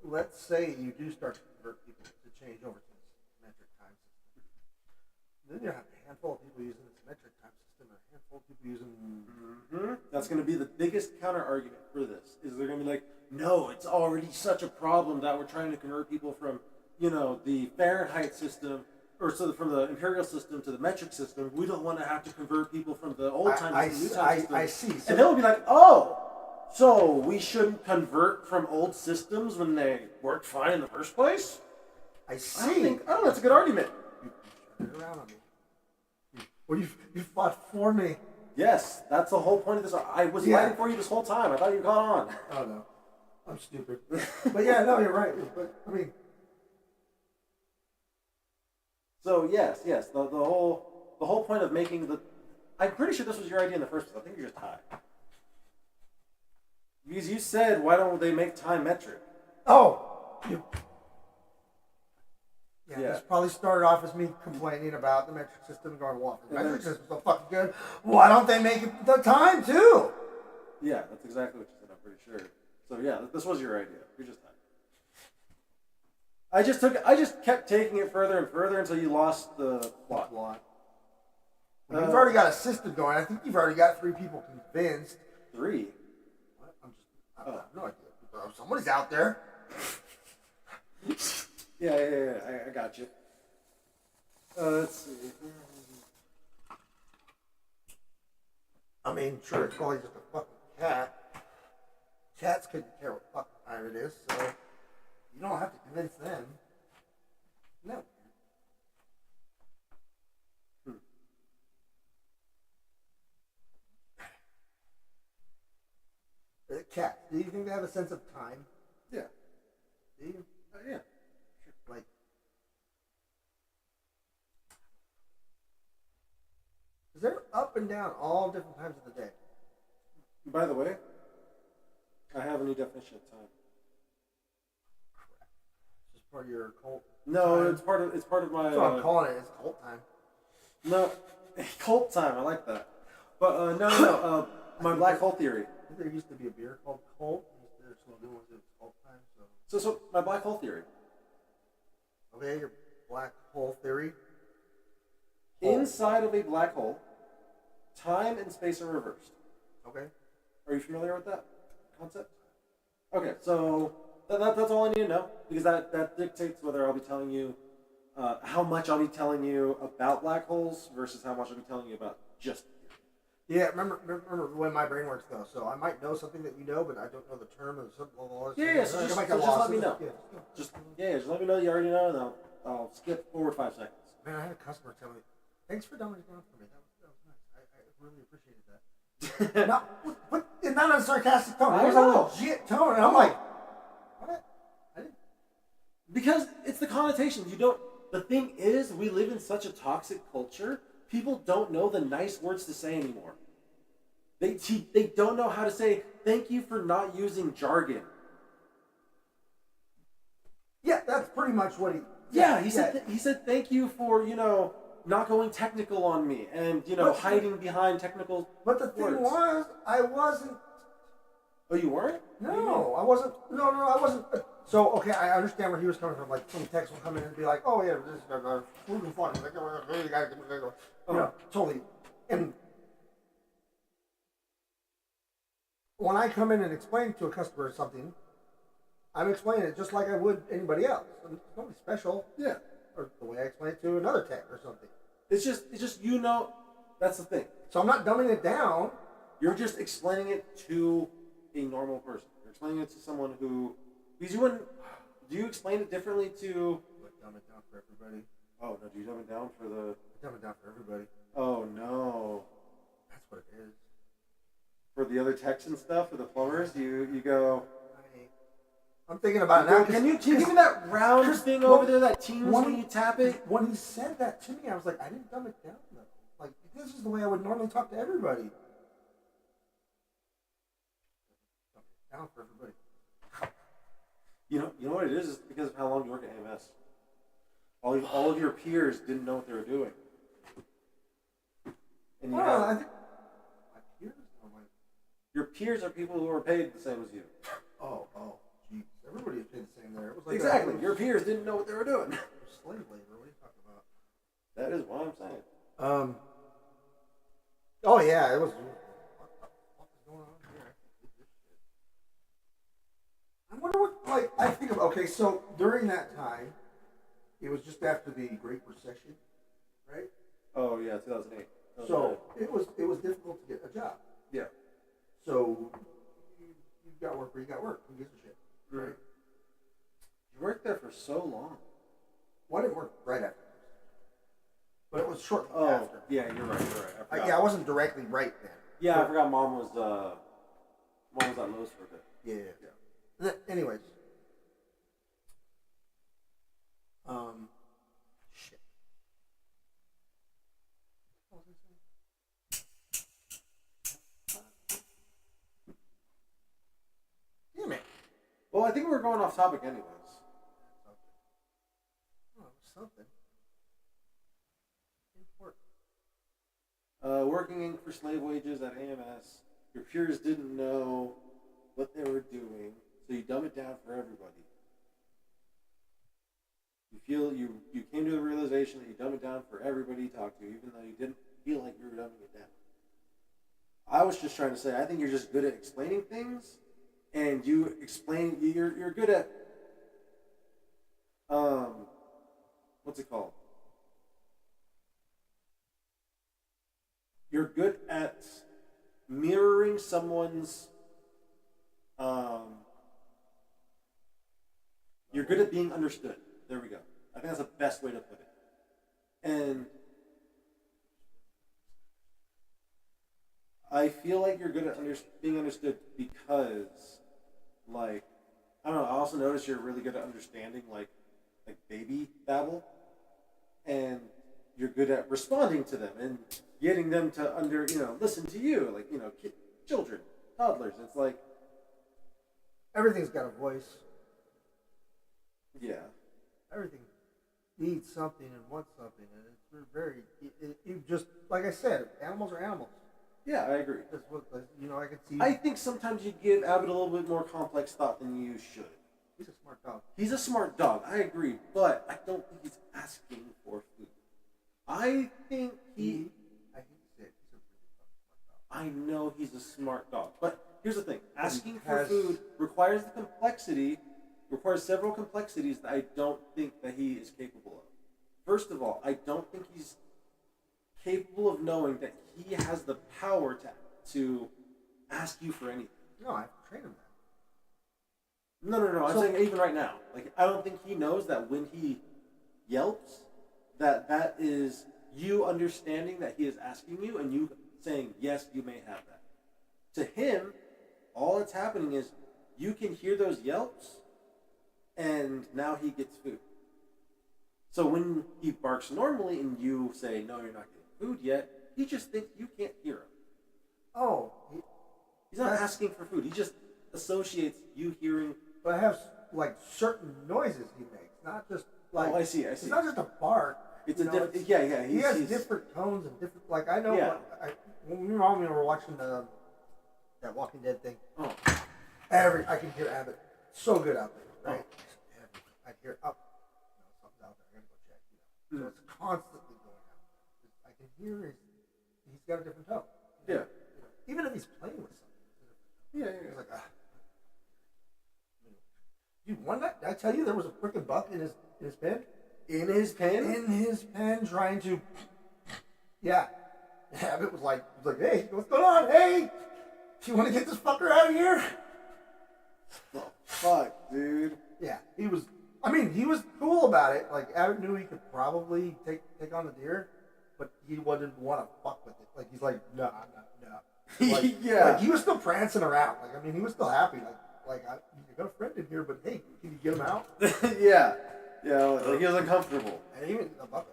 A: Let's say you do start to convert people to change over to this metric time system. Then you have a handful of people using this metric time system and a handful of people using.
B: That's going to be the biggest counter argument for this. Is they're going to be like, no, it's already such a problem that we're trying to convert people from, the Fahrenheit system from the imperial system to the metric system. We don't want to have to convert people from the old time to the new time system.
A: I see. So
B: and they'll be like, oh. So we shouldn't convert from old systems when they worked fine in the first place?
A: I see.
B: I don't think that's a good argument.
A: You turned it around on me. Well, you fought for me.
B: Yes, that's the whole point of this. I was fighting for you this whole time. I thought you caught on.
A: Oh no, I'm stupid. But yeah, no, you're right. But I mean,
B: so yes. The whole point of making I'm pretty sure this was your idea in the first place. I think you're just high. Because you said, why don't they make time metric?
A: Oh! This probably started off as me complaining about the metric system and going, well, the metric system's so fucking good. Why don't they make it the time, too?
B: Yeah, that's exactly what you said, I'm pretty sure. So yeah, this was your idea. You're just high. I just kept taking it further and further until you lost the plot.
A: Well, you've already got a system going. I think you've already got 3 people convinced.
B: 3?
A: I have no idea. Somebody's out there.
B: Yeah. I got you. Let's see.
A: I mean, sure, it's probably just a fucking cat. Cats couldn't care what fucking time it is, so you don't have to convince them. No. Cats, do you think they have a sense of time?
B: Yeah.
A: Do you?
B: Yeah.
A: Like, because they're up and down all different times of the day.
B: By the way, I have a new definition of time.
A: It's just part of your cult.
B: No,
A: time.
B: it's part of my.
A: That's what I'm calling it. It's cult time.
B: No, cult time. I like that. But no. My black hole theory.
A: There used to be a beer called Cult. Their slogan was it was cult time.
B: So my black hole theory.
A: Okay, your black hole theory.
B: Inside of a black hole, time and space are reversed.
A: Okay.
B: Are you familiar with that concept? Okay, so that's all I need to know, because that dictates whether I'll be telling you how much I'll be telling you about black holes versus how much I'll be telling you about just.
A: Yeah, remember the way my brain works though. So I might know something that you know, but I don't know the term or something.
B: Yeah. So just let me know. Just let me know you already know, and I'll skip forward 5 seconds.
A: Man, I had a customer tell me, "Thanks for dumbing it down for me. That was nice. I really appreciated that." Not in a sarcastic tone. It was a legit tone, and I'm like, "What? I didn't."
B: Because it's the connotations. The thing is, we live in such a toxic culture. People don't know the nice words to say anymore. They don't know how to say thank you for not using jargon.
A: Yeah, that's pretty much what he.
B: He said thank you for not going technical on me and hiding behind technical.
A: But the thing was, I wasn't.
B: Oh, you weren't?
A: No, I wasn't. No, I wasn't. So, okay, I understand where he was coming from. Like, some text will come in and be like, "Oh yeah, this is fluke fun." Like, you gotta, totally. And when I come in and explain to a customer something, I'm explaining it just like I would anybody else. It's nothing special.
B: Yeah.
A: Or the way I explain it to another tech or something.
B: It's just that's the thing.
A: So I'm not dumbing it down.
B: You're just explaining it to a normal person. You're explaining it to someone who. Because you wouldn't. Do you explain it differently to?
A: Dumb it down for everybody.
B: Oh no! Do you dumb it down for the?
A: Dumb it down for everybody.
B: Oh no!
A: That's what it is.
B: For the other techs and stuff, for the plumbers, you go.
A: I'm thinking about it now.
B: Can you give me that round thing over there that teams when you tap it?
A: When he said that to me, I was like, I didn't dumb it down though. Like, this is the way I would normally talk to everybody. Dumb it down for everybody.
B: You know what it is? It's because of how long you work at AMS. All of your peers didn't know what they were doing. And
A: I think my peers are
B: your peers are people who are paid the same as you.
A: Oh, geez. Everybody is paid the same there. It was like
B: exactly. Your peers didn't know what they were doing.
A: Slave labor. What are you talking about?
B: That is what I'm saying.
A: Oh yeah, it was. What the fuck is going on here? I wonder what. Like, I think of. Okay, so during that time, it was just after the Great Recession, right?
B: Oh yeah, 2008.
A: So it was difficult to get a job.
B: Yeah.
A: So you got work where you got work. Who gives a shit, right?
B: You worked there for so long.
A: Well, I didn't work right after, but it was shortly after.
B: Yeah, you're right.
A: I wasn't directly right then.
B: Yeah, I forgot. Mom was at Lowe's for a bit.
A: Yeah. Anyways. Shit. Damn it.
B: Well, I think we're going off topic anyways.
A: Oh, something.
B: Working for slave wages at AMS, your peers didn't know what they were doing, so you dumb it down for everybody. You came to the realization that you dumb it down for everybody you talk to, even though you didn't feel like you were dumbing it down. I was just trying to say, I think you're just good at explaining things, and you're good at what's it called? You're good at mirroring someone's you're good at being understood. There we go. I think that's the best way to put it. And I feel like you're good at being understood because, like, I don't know. I also notice you're really good at understanding, like baby babble, and you're good at responding to them and getting them to listen to you, like children, toddlers. It's like
A: everything's got a voice.
B: Yeah.
A: Everything needs something and wants something, and it's very. You just like I said, animals are animals.
B: Yeah, I agree.
A: That's what I can see.
B: I think sometimes you give Abbott a little bit more complex thought than you should.
A: He's a smart dog.
B: He's a smart dog, I agree, but I don't think he's asking for food. I think he.
A: I hate to say it, he's a really smart dog.
B: I know he's a smart dog, but here's the thing: asking for food requires several complexities that I don't think that he is capable of. First of all, I don't think he's capable of knowing that he has the power to ask you for anything.
A: No, I have to train him that.
B: No. I'm saying even right now. Like, I don't think he knows that when he yelps, that is you understanding that he is asking you and you saying, yes, you may have that. To him, all that's happening is you can hear those yelps and now he gets food. So when he barks normally and you say, no, you're not getting food yet, he just thinks you can't hear him.
A: Oh.
B: He's not asking for food. He just associates you hearing.
A: But I have, like, certain noises he makes, not just, like...
B: Oh, I see.
A: It's not just a bark.
B: It's a different... Yeah.
A: He has different tones and different... Like, I know...
B: Yeah.
A: When me and Mommy were watching that Walking Dead thing,
B: oh.
A: I can hear Abbott so good out there, right? Oh. I hear, something's out there. I gotta go check, So it's constantly going out there. I can hear he's got a different tone.
B: Yeah.
A: Even if he's playing with something.
B: Yeah.
A: He's like, Dude, one night, did I tell you there was a freaking buck in his pen?
B: In his pen?
A: In his pen, trying to... Yeah. Abbott was like, hey, what's going on? Hey! Do you want to get this fucker out of here?
B: Oh, fuck, dude.
A: Yeah, he was cool about it. Like, Abbott knew he could probably take on the deer, but he wouldn't want to fuck with it. Like, he's like, no. Like,
B: yeah.
A: Like, he was still prancing around. Like, I mean, he was still happy. Like I got a friend in here, but hey, can you get him out?
B: Yeah, like he was uncomfortable.
A: And even a buck,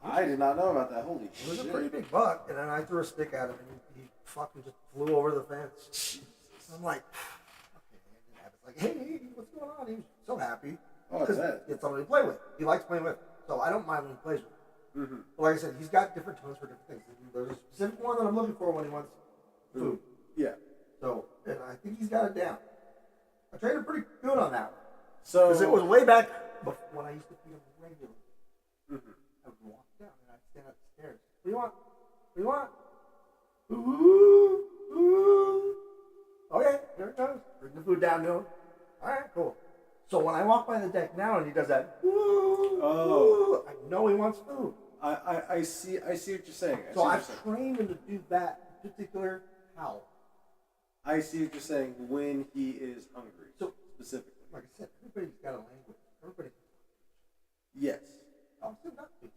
B: I did not know about that. Holy shit!
A: It was a pretty big buck, and then I threw a stick at him, and he fucking just flew over the fence. I'm like, okay. And Abbott's like, hey, what's going on? He was so happy because he had somebody to play with. He likes playing with, so I don't mind when he plays with. Mm-hmm. But like I said, he's got different tones for different things. There's a specific one that I'm looking for when he wants food.
B: Yeah.
A: So, and I think he's got it down. I trained him pretty good on that one.
B: So,
A: because it was way back when I used to feed him regularly. Mm-hmm. I would walk down and I'd stand up the stairs. What do you want? What do you want? Ooh. Okay, here it goes. Bring the food down to him. All right, cool. So when I walk by the deck now and he does that, ooh, I know he wants food.
B: I see what you're saying.
A: So I've trained him to do that particular howl. I
B: see what you're saying when he is hungry.
A: So
B: specifically,
A: like I said, everybody's got a language. Everybody.
B: Yes.
A: I'm still not big.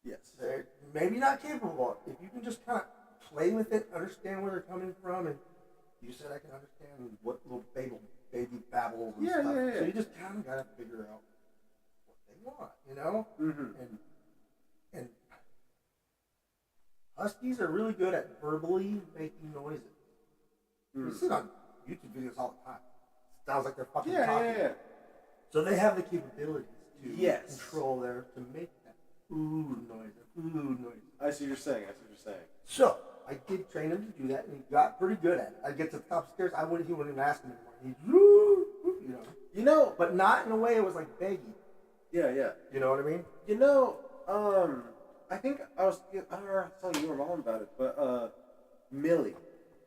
B: Yes.
A: They're maybe not capable. If you can just kind of play with it, understand where they're coming from, and you said I can understand what little baby babbles and stuff.
B: Yeah.
A: So you just kind of got to figure out what they want, you know?
B: Mm-hmm.
A: And huskies are really good at verbally making noises. You see it on YouTube videos all the time. It sounds like they're fucking talking.
B: Yeah.
A: So they have the capabilities to control to make that food noise.
B: I see what you're saying.
A: So I did train him to do that, and he got pretty good at it. I'd get to the top of the stairs, he wouldn't even ask him anymore. He'd, but not in a way it was like begging.
B: Yeah.
A: You know what I mean?
B: I think I don't know if I was telling you or Mom about it, but Millie.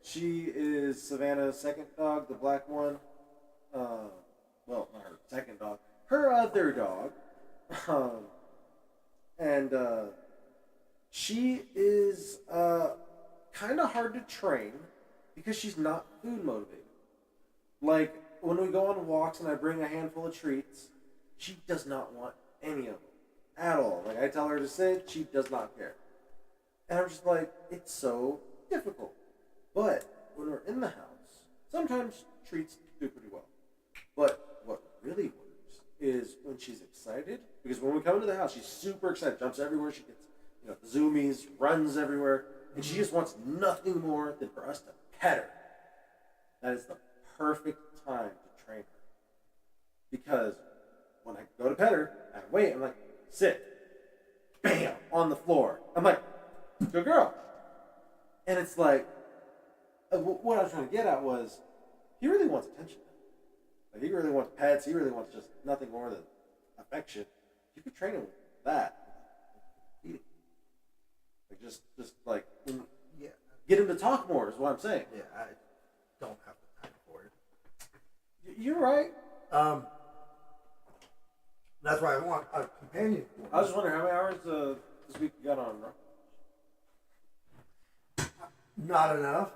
B: She is Savannah's second dog, the black one. Well, not her second dog. Her other dog. And she is kind of hard to train because she's not food motivated. Like, when we go on walks and I bring a handful of treats, she does not want any of them at all. Like I tell her to sit, she does not care. And I'm just like, it's so difficult. But when we're in the house, sometimes treats do pretty well. But what really works is when she's excited, because when we come into the house, she's super excited, jumps everywhere, she gets, the zoomies, runs everywhere, and she just wants nothing more than for us to pet her. That is the perfect time to train her. Because when I go to pet her, I wait, I'm like, sit. Bam! On the floor. I'm like, good girl. And it's like, what I was trying to get at was, he really wants attention. Like, he really wants pets. He really wants just nothing more than affection. You could train him with that. Eating. Like, just like, get him to talk more is what I'm saying.
A: Yeah, I don't have the time for it.
B: You're right.
A: That's why I want a companion for
B: I was just wondering how many hours this week you got on, bro?
A: Not enough.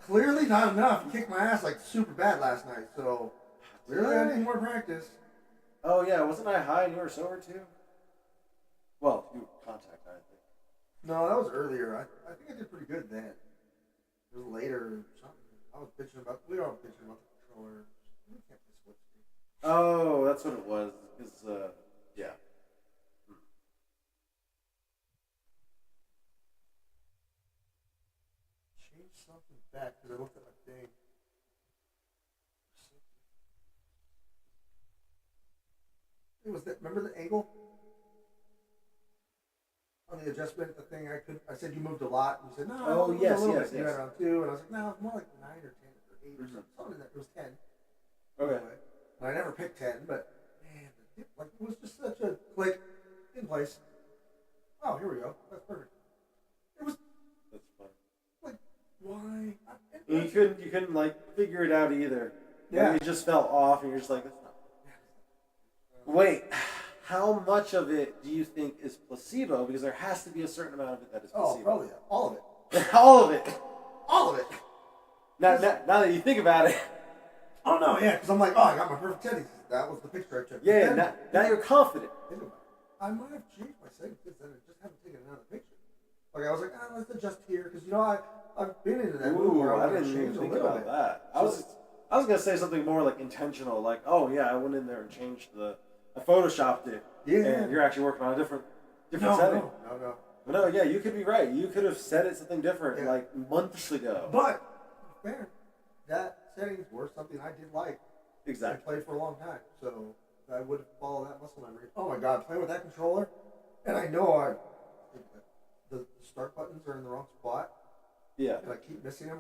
A: Clearly not enough. You kicked my ass like super bad last night, so clearly I need more practice.
B: Oh yeah, wasn't I high and you were sober too? Well, you were contact, I think.
A: No, that was earlier. I think I did pretty good then. It was later or something. I was bitching about. We were all bitching about the controller. We can't play Switch.
B: Oh, that's what it was. Because yeah.
A: Change something back because I looked at my thing. It was that. Remember the angle on the adjustment? The thing I said you moved a lot. And you said no.
B: Oh yes,
A: a little
B: yes,
A: bit. You got around 2, and I was like no, it's more like 9 or 10 or 8 or something. Something that it was 10.
B: Okay.
A: Anyway, and I never picked 10, but man, it was just such a click in place. Oh, here we go. That's perfect. It was.
B: That's fun.
A: Like why?
B: You couldn't like figure it out either.
A: Yeah.
B: Like, it just fell off, and you're just like, that's not. Wait, how much of it do you think is placebo? Because there has to be a certain amount of it that is placebo.
A: Oh, probably all of it.
B: All of it.
A: All of it.
B: Now that you think about it.
A: Oh no, yeah, because I'm like, oh, I got my perfect settings. That was the picture I took.
B: Yeah, now you're confident.
A: I might have changed my settings since then. I just haven't taken another picture. Like I was like, let's adjust here because I've been into that mood where I
B: didn't even think about that. I was gonna say something more like intentional, like, oh yeah, I went in there and changed I photoshopped it. Yeah. And you're actually working on a different setting.
A: No.
B: But no, yeah, you could be right. You could have set it something different like months ago.
A: But fair, that settings were something I did like.
B: Exactly.
A: I played for a long time, so I would have followed that muscle memory. Oh my god, playing with that controller, and I know the start buttons are in the wrong spot.
B: Yeah.
A: And I keep missing them.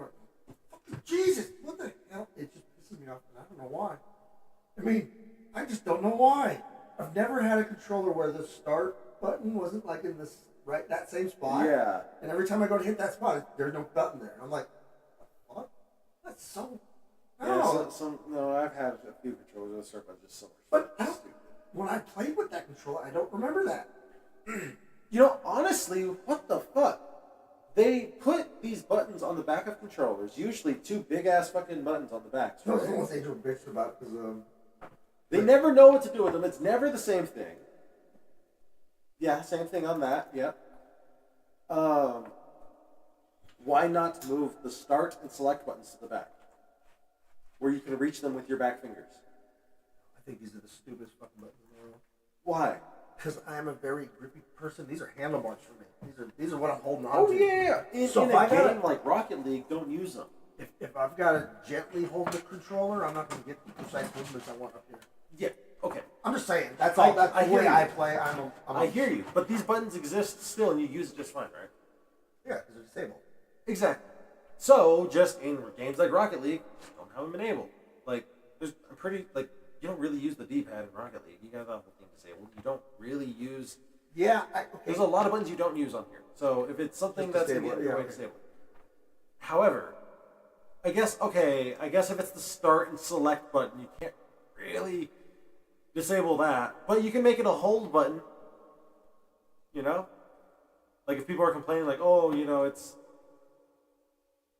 A: Jesus, what the hell? It just pisses me off, and I don't know why. I mean, I just don't know why. I've never had a controller where the start button wasn't like in that same spot.
B: Yeah.
A: And every time I go to hit that spot, there's no button there. And I'm like, what? That's so.
B: Yeah, no, I've had a few controllers that start by just so much.
A: But when I played with that controller, I don't remember that.
B: Honestly, what the fuck? They put these buttons on the back of controllers, usually 2 big ass fucking buttons on the back.
A: Those are the ones Angel bitched about because
B: they never know what to do with them. It's never the same thing. Yeah, same thing on that. Yeah. Why not move the start and select buttons to the back, where you can reach them with your back fingers?
A: I think these are the stupidest fucking buttons in the world.
B: Why?
A: Because I'm a very grippy person. These are handlebars for me. These are what I'm holding on to.
B: Oh yeah. In a game like Rocket League, don't use them.
A: If I've got to gently hold the controller, I'm not going to get the precise movements I want up here.
B: Yeah. Okay.
A: I'm just saying. That's all. That's the way I play.
B: I hear you, but these buttons exist still, and you use it just fine, right?
A: Yeah, because they're disabled.
B: Exactly. So, just in games like Rocket League, don't have them enabled. Like, you don't really use the D-pad in Rocket League. You got the whole thing disabled. You don't really use.
A: Yeah.
B: There's a lot of buttons you don't use on here. So, if it's something that's going to get in your way, disable it. However, I guess if it's the start and select button, you can't really disable that. But you can make it a hold button. Like if people are complaining, like, oh, it's.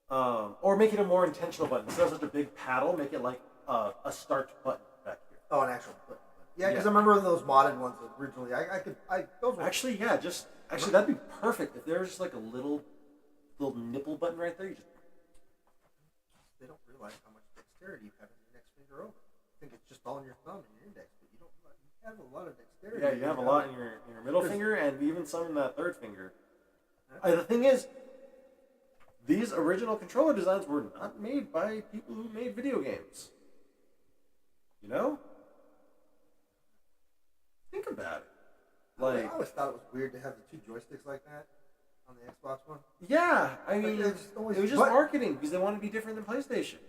B: Or make it a more intentional button. Instead of such a big paddle, make it like a start button back here.
A: Oh, an actual button. Yeah, because I remember those modded ones originally. Those were,
B: Actually, yeah, that'd be perfect if there was just like a little nipple button right there. You just
A: they don't realize how much dexterity you have in your next finger over. I think it's just all in your thumb and your index, but you don't realize you have a lot of dexterity.
B: Yeah, you have a lot in your middle finger and even some in that third finger. The thing is, these original controller designs were not made by people who made video games. You know? Think about it.
A: I always thought it was weird to have the two joysticks like that on the Xbox One.
B: Yeah, I mean, it was just marketing because they wanted to be different than PlayStation.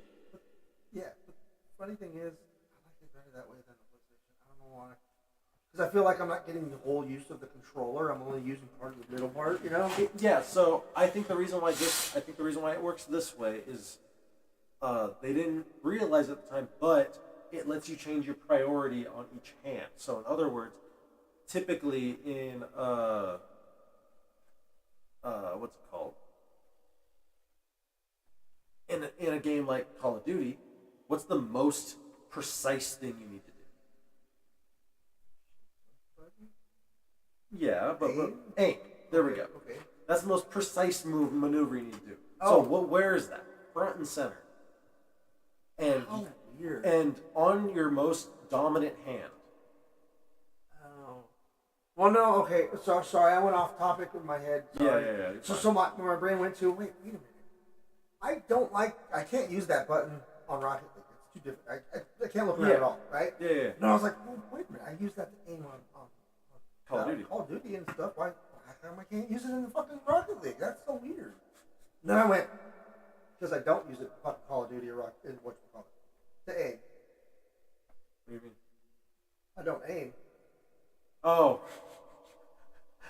A: Yeah, but the funny thing is, I like it better that way than the PlayStation. I don't know why. Because I feel like I'm not getting the whole use of the controller. I'm only using part of the middle part, you know?
B: Yeah, so I think the reason why it works this way is they didn't realize at the time, but it lets you change your priority on each hand. So in other words, typically in what's it called? In a game like Call of Duty, what's the most precise thing you need to do? Yeah, but aim. There we go.
A: Okay.
B: That's the most precise maneuver you need to do.
A: Oh.
B: So where is that? Front and center. And
A: How weird.
B: And on your most dominant hand.
A: Oh. Well, no. Okay. So sorry, I went off topic in my head. Sorry.
B: Yeah.
A: So my brain went to wait a minute. I can't use that button on Rocket League. It's too different. I can't look around at all, right?
B: Yeah.
A: No, I was like, well, wait a minute. I use that to aim on
B: Call of Duty
A: and stuff. Why come I can't use it in the fucking Rocket League? That's so weird. And then I went, because I don't use it in fucking Call of Duty or to aim.
B: What do you mean?
A: I don't aim.
B: Oh.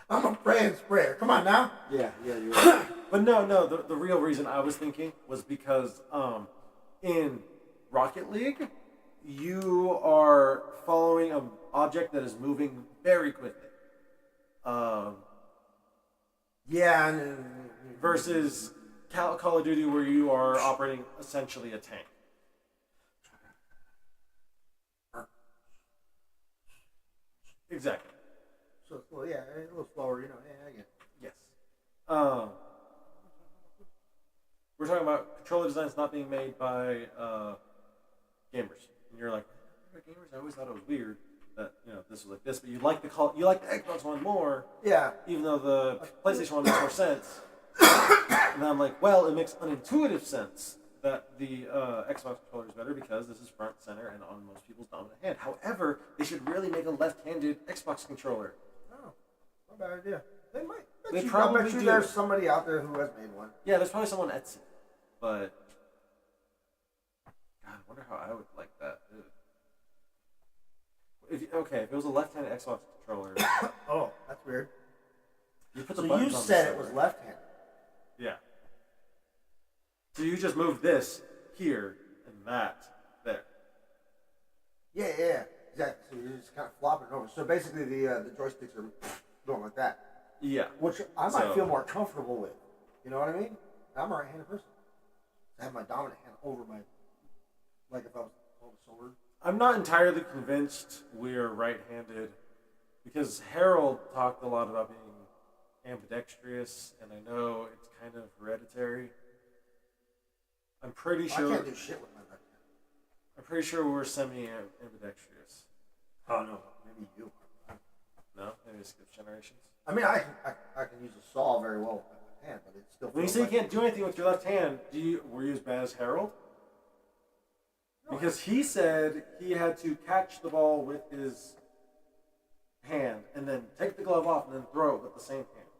A: I'm a brand sprayer. Come on now.
B: Yeah, you're right. But no, the real reason I was thinking was because in Rocket League, you are following an object that is moving very quickly. Versus Call of Duty, where you are operating essentially a tank. Exactly.
A: So, well, yeah, a little slower, you know. Yeah, I get it.
B: Yes. We're talking about controller designs not being made by gamers, and you're like, gamers. I always thought it was weird that this was like this, but you like the Xbox One more.
A: Yeah.
B: Even though the PlayStation One makes more sense. And then I'm like, well, it makes unintuitive sense that the Xbox controller is better because this is front, center, and on most people's dominant hand. However, they should really make a left-handed Xbox controller.
A: Oh, not a bad idea. They might.
B: They probably
A: I bet you
B: do.
A: There's somebody out there who has made one.
B: Yeah, there's probably someone on Etsy, but God, I wonder how I would like that. If it was a left-handed Xbox controller.
A: Oh, that's weird.
B: You put the
A: so
B: buttons
A: you
B: on the
A: said
B: side,
A: it was
B: right?
A: left-handed.
B: Yeah. So you just move this here and that there.
A: Yeah, exactly. So you're just kind of flopping it over. So basically, the joysticks are going like that.
B: Yeah.
A: Which I might feel more comfortable with. You know what I mean? I'm a right-handed person. I have my dominant hand over my, like if I was holding a sword.
B: I'm not entirely convinced we're right-handed because Harold talked a lot about being ambidextrous, and I know it's kind of hereditary. I'm pretty sure.
A: I can't do shit with my left hand.
B: I'm pretty sure we're semi-ambidextrous.
A: Oh no, maybe you.
B: No, maybe it skips generations.
A: I mean, I can use a saw very well with my hand, but it's still.
B: When you say you can't do anything with your left hand, were you as bad as Harold? No, because he said he had to catch the ball with his hand and then take the glove off and then throw it with the same hand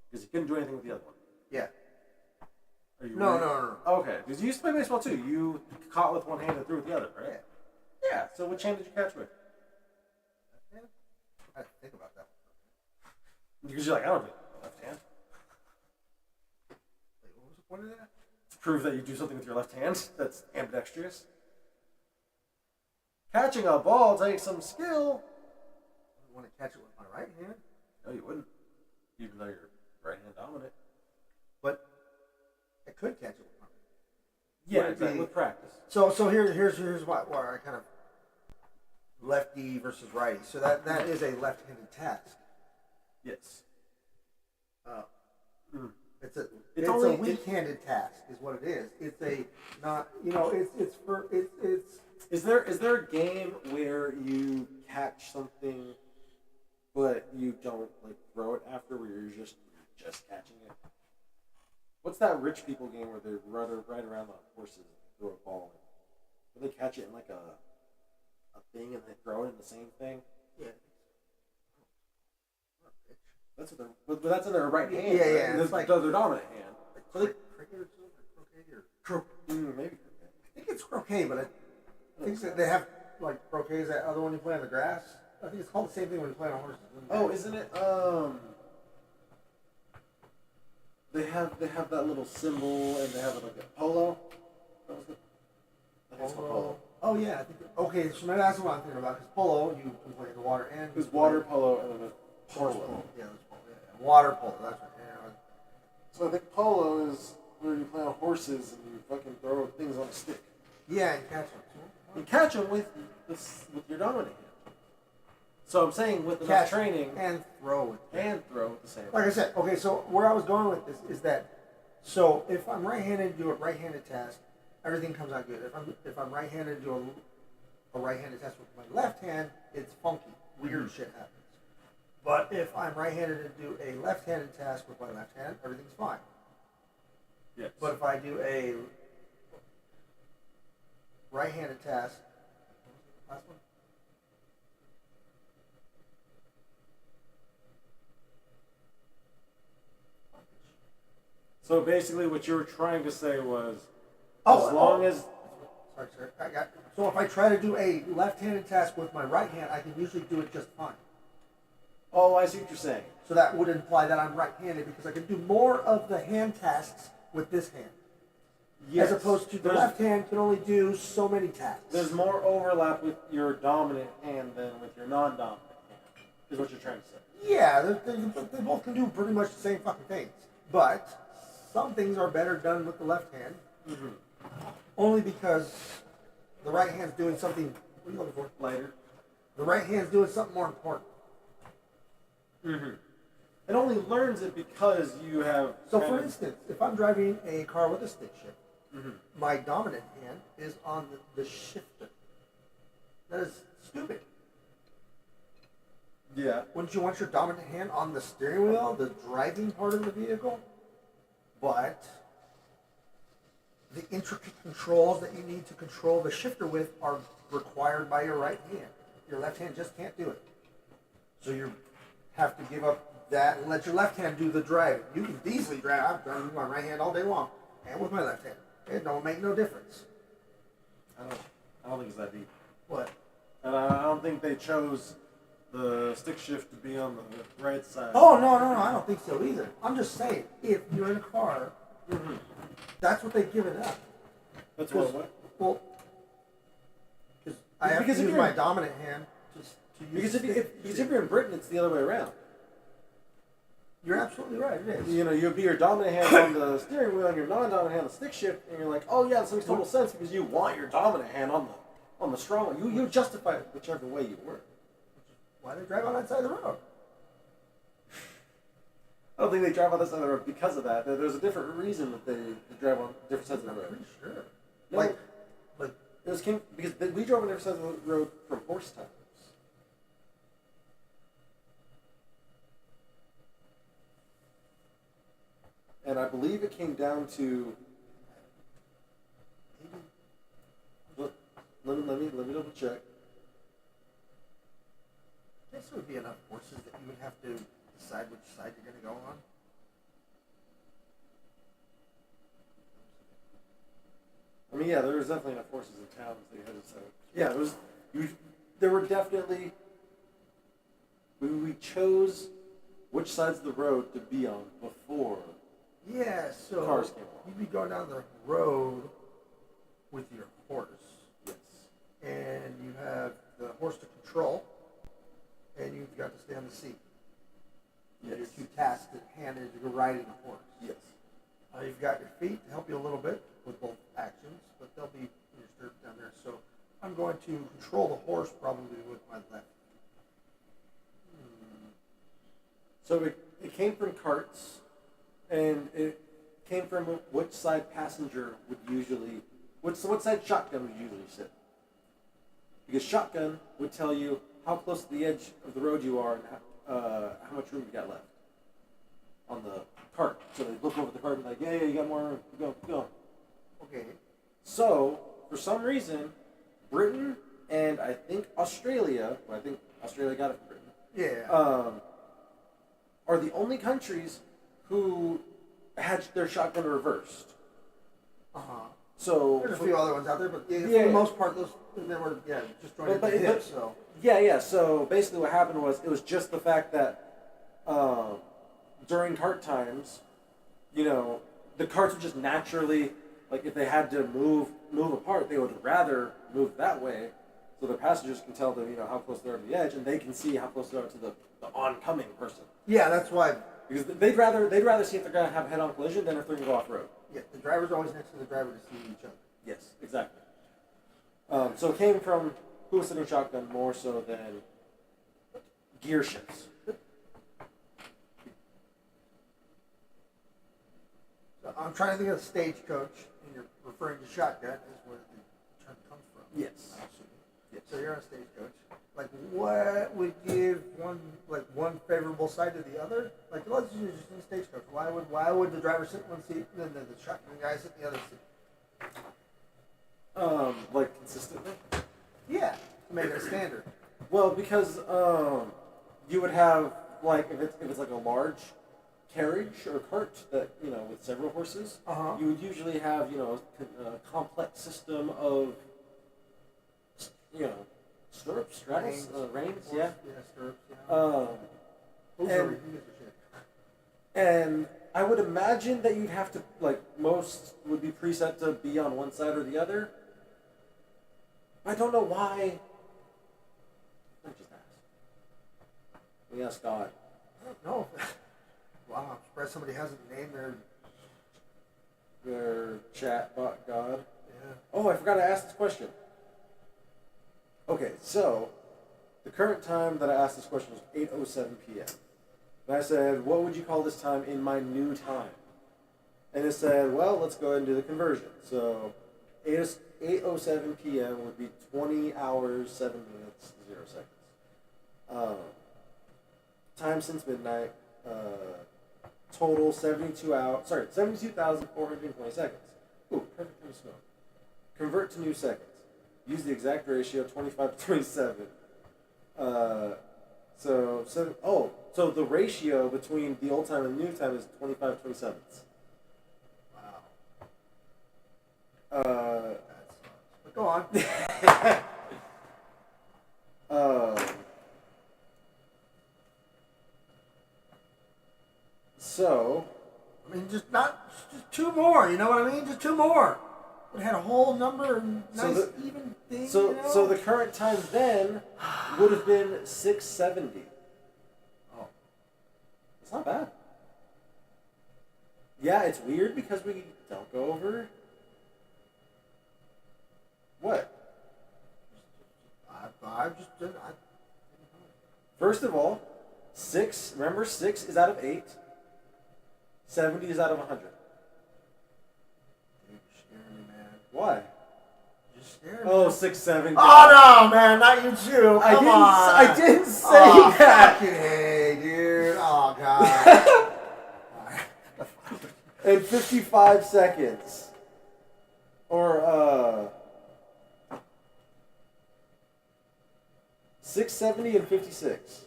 B: because he couldn't do anything with the other one.
A: Yeah.
B: Are you
A: No.
B: Okay, because you used to play baseball too. You caught with one hand and threw with the other, right? Yeah. So which hand did you catch with?
A: Left hand? I have to think about that one.
B: Because you're like, I don't do left hand.
A: Wait, what was the point of that?
B: To prove that you do something with your left hand that's ambidextrous. Catching a ball takes some skill.
A: I want to catch it with my right hand.
B: No, you wouldn't. Even though you're right hand dominant.
A: But I could catch it with my right.
B: Yeah, exactly. With practice.
A: So here's where I kind of lefty versus righty. So that is a left-handed task.
B: Yes.
A: It's
B: It's
A: a weak-handed task, is what it is. It's a not it's.
B: Is there a game where you catch something, but you don't like throw it after, where you're just catching it? What's that rich people game where they ride around on horses and throw a ball in? Where they catch it in like a thing and they throw it in the same thing?
A: Yeah.
B: That's what but that's in their right hand.
A: Yeah,
B: right?
A: yeah. It's like
B: their dominant hand. So they,
A: cricket or croquet
B: maybe croquet.
A: I think it's croquet, but I think that they have like croquet is that other one you play on the grass. I think it's called the same thing when you play on horses.
B: Oh, isn't it? They have that little symbol, and they have like a polo. That was I think it's called polo.
A: Oh yeah, I think. Okay, so maybe that's what I'm thinking about. Because polo, you can play in the water and.
B: There's water polo and then there's polo.
A: Yeah, there's polo. Yeah. Water polo. That's right. Yeah.
B: So I think polo is where you play on horses and you fucking throw things on a stick.
A: Yeah, and catch them.
B: You catch them with your dominant hand. So I'm saying with enough training
A: and throw it.
B: With the same.
A: Like I said, okay. So where I was going with this is that, so if I'm right-handed, do a right-handed task, everything comes out good. If I'm right-handed, do a right-handed task with my left hand, it's funky. Weird shit happens. But if I'm right-handed and do a left-handed task with my left hand, everything's fine.
B: Yes.
A: But if I do a right-handed task, what was the last one?
B: So basically, what you were trying to say was,
A: Sorry, sir. So if I try to do a left-handed task with my right hand, I can usually do it just fine.
B: Oh, I see what you're saying.
A: So that would imply that I'm right-handed because I can do more of the hand tasks with this hand. Yes. As opposed to the left hand can only do so many tasks.
B: There's more overlap with your dominant hand than with your non-dominant hand, is what you're trying to say.
A: Yeah, they both can do pretty much the same fucking things. But some things are better done with the left hand. Mm-hmm. Only because the right hand's doing something. What are you looking for?
B: Lighter.
A: The right hand's doing something more important.
B: Mm-hmm. It only learns it because you have.
A: So, for instance, if I'm driving a car with a stick shift,
B: mm-hmm.
A: my dominant hand is on the shifter. That is stupid.
B: Yeah.
A: Wouldn't you want your dominant hand on the steering wheel, the driving part of the vehicle? But the intricate controls that you need to control the shifter with are required by your right hand. Your left hand just can't do it. So you have to give up that and let your left hand do the driving. You can easily drive. I've driven with my right hand all day long and with my left hand. It don't make no difference.
B: I don't think it's that deep.
A: What?
B: And I don't think they chose the stick shift to be on the right side.
A: Oh, no, I don't think so either. I'm just saying, if you're in a car, mm-hmm. That's what they give it up.
B: That's what?
A: Well, because I have to use my dominant hand to use
B: because if you're in Britain, it's the other way around.
A: You're absolutely right, it is.
B: You know, you'll be your dominant hand on the steering wheel and your non-dominant hand on the stick shift, and you're like, oh yeah, this makes total sense because you want your dominant hand on the strong one. You justify it whichever way you work.
A: Why they drive on that side of the road?
B: I don't think they drive on this side of the road because of that. There's a different reason that they drive on different sides of the road.
A: I'm pretty sure.
B: No, like it was because we drove on different sides of the road from horse times. And I believe it came down to. Let me double check.
A: I guess there would be enough horses that you would have to decide which side you're going to go on.
B: I mean, yeah, there was definitely enough horses in town that you had to decide. Yeah, it was. There were definitely. We chose which sides of the road to be on before.
A: Yeah, so
B: cars came along.
A: You'd be going down the road with your horse.
B: Yes.
A: And you have the horse to control, and you've got to stay on the seat.
B: Yes.
A: Your two tasks at hand as you're riding a horse.
B: Yes.
A: You've got your feet to help you a little bit with both actions, but they'll be in your stirrup down there. So I'm going to control the horse probably with my left.
B: So it came from carts, and it came from which side passenger would usually, what side shotgun would usually sit. Because shotgun would tell you how close to the edge of the road you are and how much room you got left on the cart. So they look over the cart and be like, yeah, you got more room. Keep going.
A: Okay.
B: So, for some reason, Britain and I think Australia, well, I think Australia got it from Britain.
A: Yeah.
B: Are the only countries who had their shotgun reversed. So
A: there's a few other ones out there, but for the most part, those they were just joined at the hip. So
B: So basically, what happened was it was just the fact that during cart times, the carts would just naturally, like if they had to move apart, they would rather move that way, so their passengers can tell them how close they are to the edge, and they can see how close they are to the oncoming person.
A: Yeah, that's why.
B: Because they'd rather see if they're gonna have a head-on collision than if they're gonna go off road.
A: Yeah, the driver's always next to the driver to see each other.
B: Yes, exactly. So it came from who was sitting shotgun more so than gear shifts.
A: So I'm trying to think of the stagecoach, and you're referring to shotgun is where the term comes from.
B: Yes.
A: Yes. So you're on a stagecoach. Like, what would give one favorable side to the other? Like, let's use just in stagecoach. Why would the driver sit in one seat and then the shotgun guy sit in the other seat?
B: Like consistently.
A: Yeah, to make it a standard.
B: Well, because you would have like if it's like a large carriage or cart that with several horses, you would usually have a complex system of stirrups, straddles, reins, yeah.
A: Yeah, stirrups, yeah.
B: And I would imagine that you'd have to, most would be preset to be on one side or the other. I don't know why. I just ask. We ask God.
A: I don't know. Wow, I'm surprised somebody hasn't named
B: their chatbot God.
A: Yeah.
B: Oh, I forgot to ask this question. Okay, so the current time that I asked this question was 8:07 p.m. And I said, what would you call this time in my new time? And it said, well, let's go ahead and do the conversion. So 8:07 p.m. would be 20 hours, 7 minutes, 0 seconds. Time since midnight, total 72,420 seconds. Ooh, perfect time to smoke. Convert to new seconds. Use the exact ratio, 25 to 27. So the ratio between the old time and the new time is 25 to 27.
A: Wow. That sucks. But go on.
B: So,
A: I mean, just two more. You know what I mean? Just two more. We had a whole number and even thing.
B: So the current time then would have been 6:70.
A: Oh,
B: it's not bad. Yeah, it's weird because we don't go over. What?
A: I just didn't.
B: First of all, 6. Remember, 6 is out of 8. 70 is out of 100.
A: You're scaring me, man.
B: Why?
A: Just scaring me.
B: Oh, 6, 7.
A: Oh no, man! Not you too. Come on.
B: I didn't say that.
A: Fucking hey, dude. Oh god.
B: In 55 seconds. Or 6:70 and 56.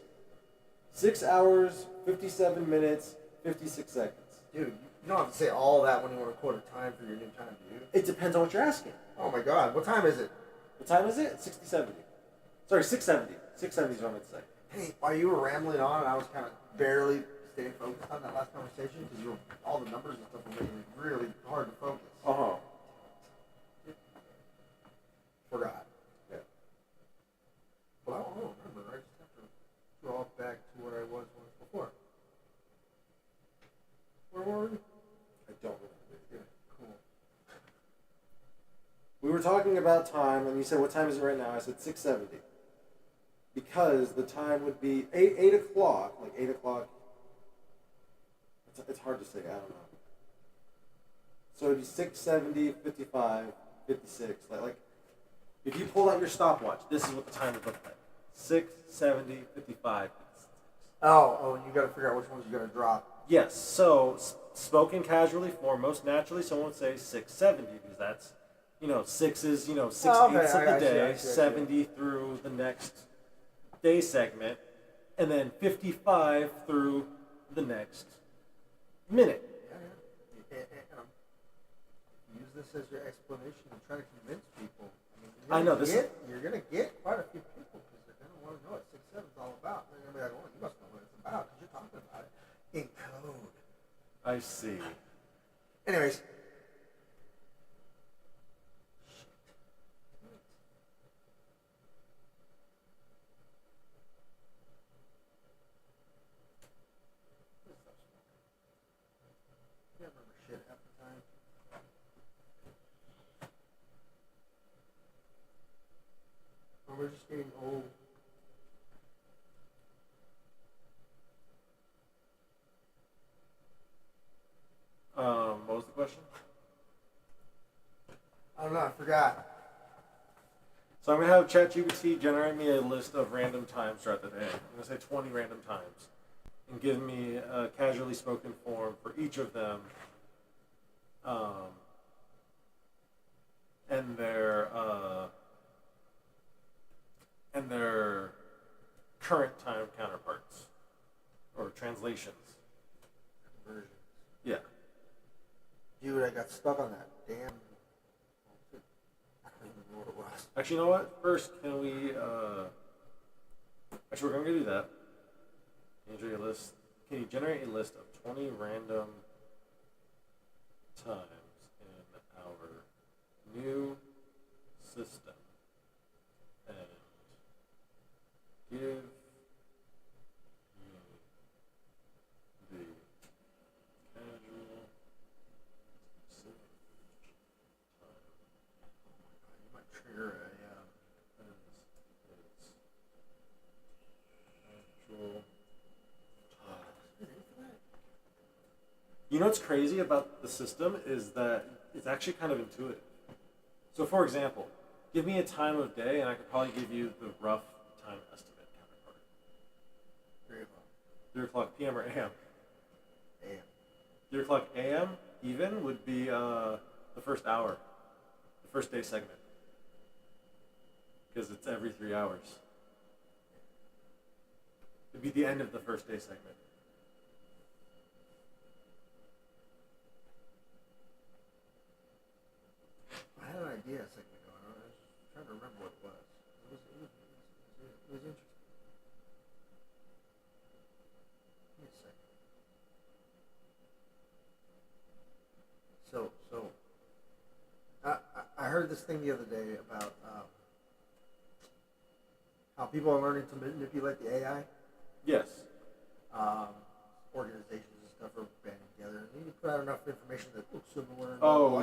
B: 6 hours, 57 minutes, 56 seconds.
A: Dude, you don't have to say all that when you want to quote a time for your new time, do you?
B: It depends on what you're asking.
A: Oh my god, what time is it?
B: What time is it? 60-70. Sorry, 6:70. 6:70 is what I meant to say.
A: Hey, while you were rambling on and I was kind of barely staying focused on that last conversation, because all the numbers and stuff were making it really hard to focus. Forgot.
B: Yeah.
A: Well, I don't remember. I just have to draw back to what I was once before. Where were we?
B: I don't remember.
A: Yeah, cool.
B: We were were talking about time, and you said, what time is it right now? I said 6:70. Because the time would be 8 o'clock, like 8 o'clock. It's hard to say, I don't know. So it'd be 6:70, 55, 56. Like, if you pull out your stopwatch, this is what the time would look like. 6:70, 55, 56.
A: Oh, you got to figure out which ones you're gonna drop.
B: Yes, so spoken casually form, most naturally, someone would say 6:70 because that's, 6 is, 6/8 of the day, 70 through the next day segment, and then 55 through the next minute.
A: Use this as your explanation and try to convince people.
B: I know
A: you're gonna get quite a few people because they're gonna want to know what 6/7 is all about. They're gonna be like, "Well, you must know what it's about because you're talking about it in code."
B: I see.
A: Anyways. Can't remember shit half the time. Or we're just getting old.
B: What was the question?
A: I don't know, I forgot.
B: So I'm going to have ChatGPT generate me a list of random times throughout the day. I'm going to say 20 random times. And give me a casually spoken form for each of them. And their current time counterparts. Or translations.
A: Conversions.
B: Yeah.
A: Dude, I got stuck on that damn. I don't even know what it was.
B: Actually, you know what? First, can we? Actually, we're gonna do that. Can you generate a list of 20 random times in our new system, and give me the casual specific time.
A: You might trigger a.
B: You know what's crazy about the system is that it's actually kind of intuitive. So, for example, give me a time of day, and I could probably give you the rough time estimate counterpart.
A: 3 o'clock.
B: 3 o'clock p.m. or a.m.
A: AM.
B: 3 o'clock a.m. even would be the first hour, the first day segment, because it's every 3 hours. It'd be the end of the first day segment.
A: I had an idea a second ago. I was trying to remember what it was. It was interesting. Give me a second. So, I heard this thing the other day about how people are learning to manipulate the AI.
B: Yes.
A: Organizations and stuff are banding together, and you put out enough information that looks similar.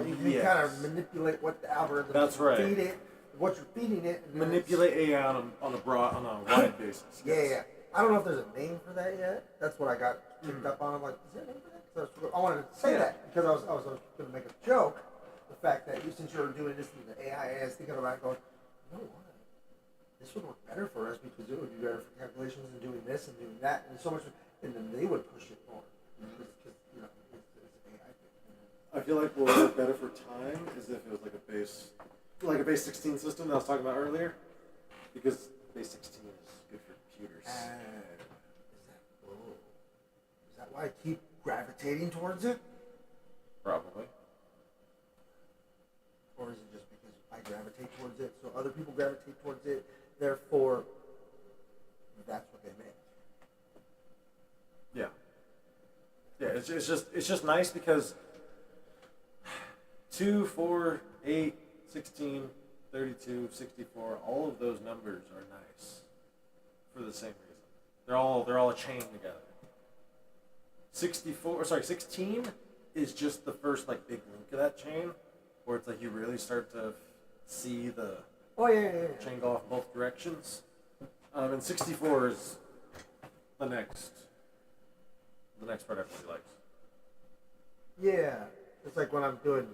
A: You can
B: yes.
A: kind of manipulate what the algorithm.
B: That's right.
A: Feed it, what you're feeding it. And
B: Manipulate AI on a wide basis.
A: Yeah. I don't know if there's a name for that yet. That's what I got kicked up on. I'm like, is there a name for that? 'Cause I wanted to say that because I was going to make a joke. The fact that since you're doing this in the AI, I was thinking about going, you know what? This would work better for us because it would be better for calculations and doing this and doing that and so much. And then they would push it more because it's AI thing.
B: I feel like what would work better for time is if it was like a base 16 system that I was talking about earlier, because base 16 is good for computers.
A: Is that why I keep gravitating towards it?
B: Probably.
A: Or is it just because I gravitate towards it, so other people gravitate towards it, therefore that's what they make?
B: Yeah. Yeah, it's just nice because 2, 4, 8, 16, 32, 64, all of those numbers are nice for the same reason. They're all a chain together. 16 is just the first big link of that chain, where it's like you really start to see the chain go off in both directions. And 64 is the next part I really likes.
A: Yeah, it's like when I'm doing.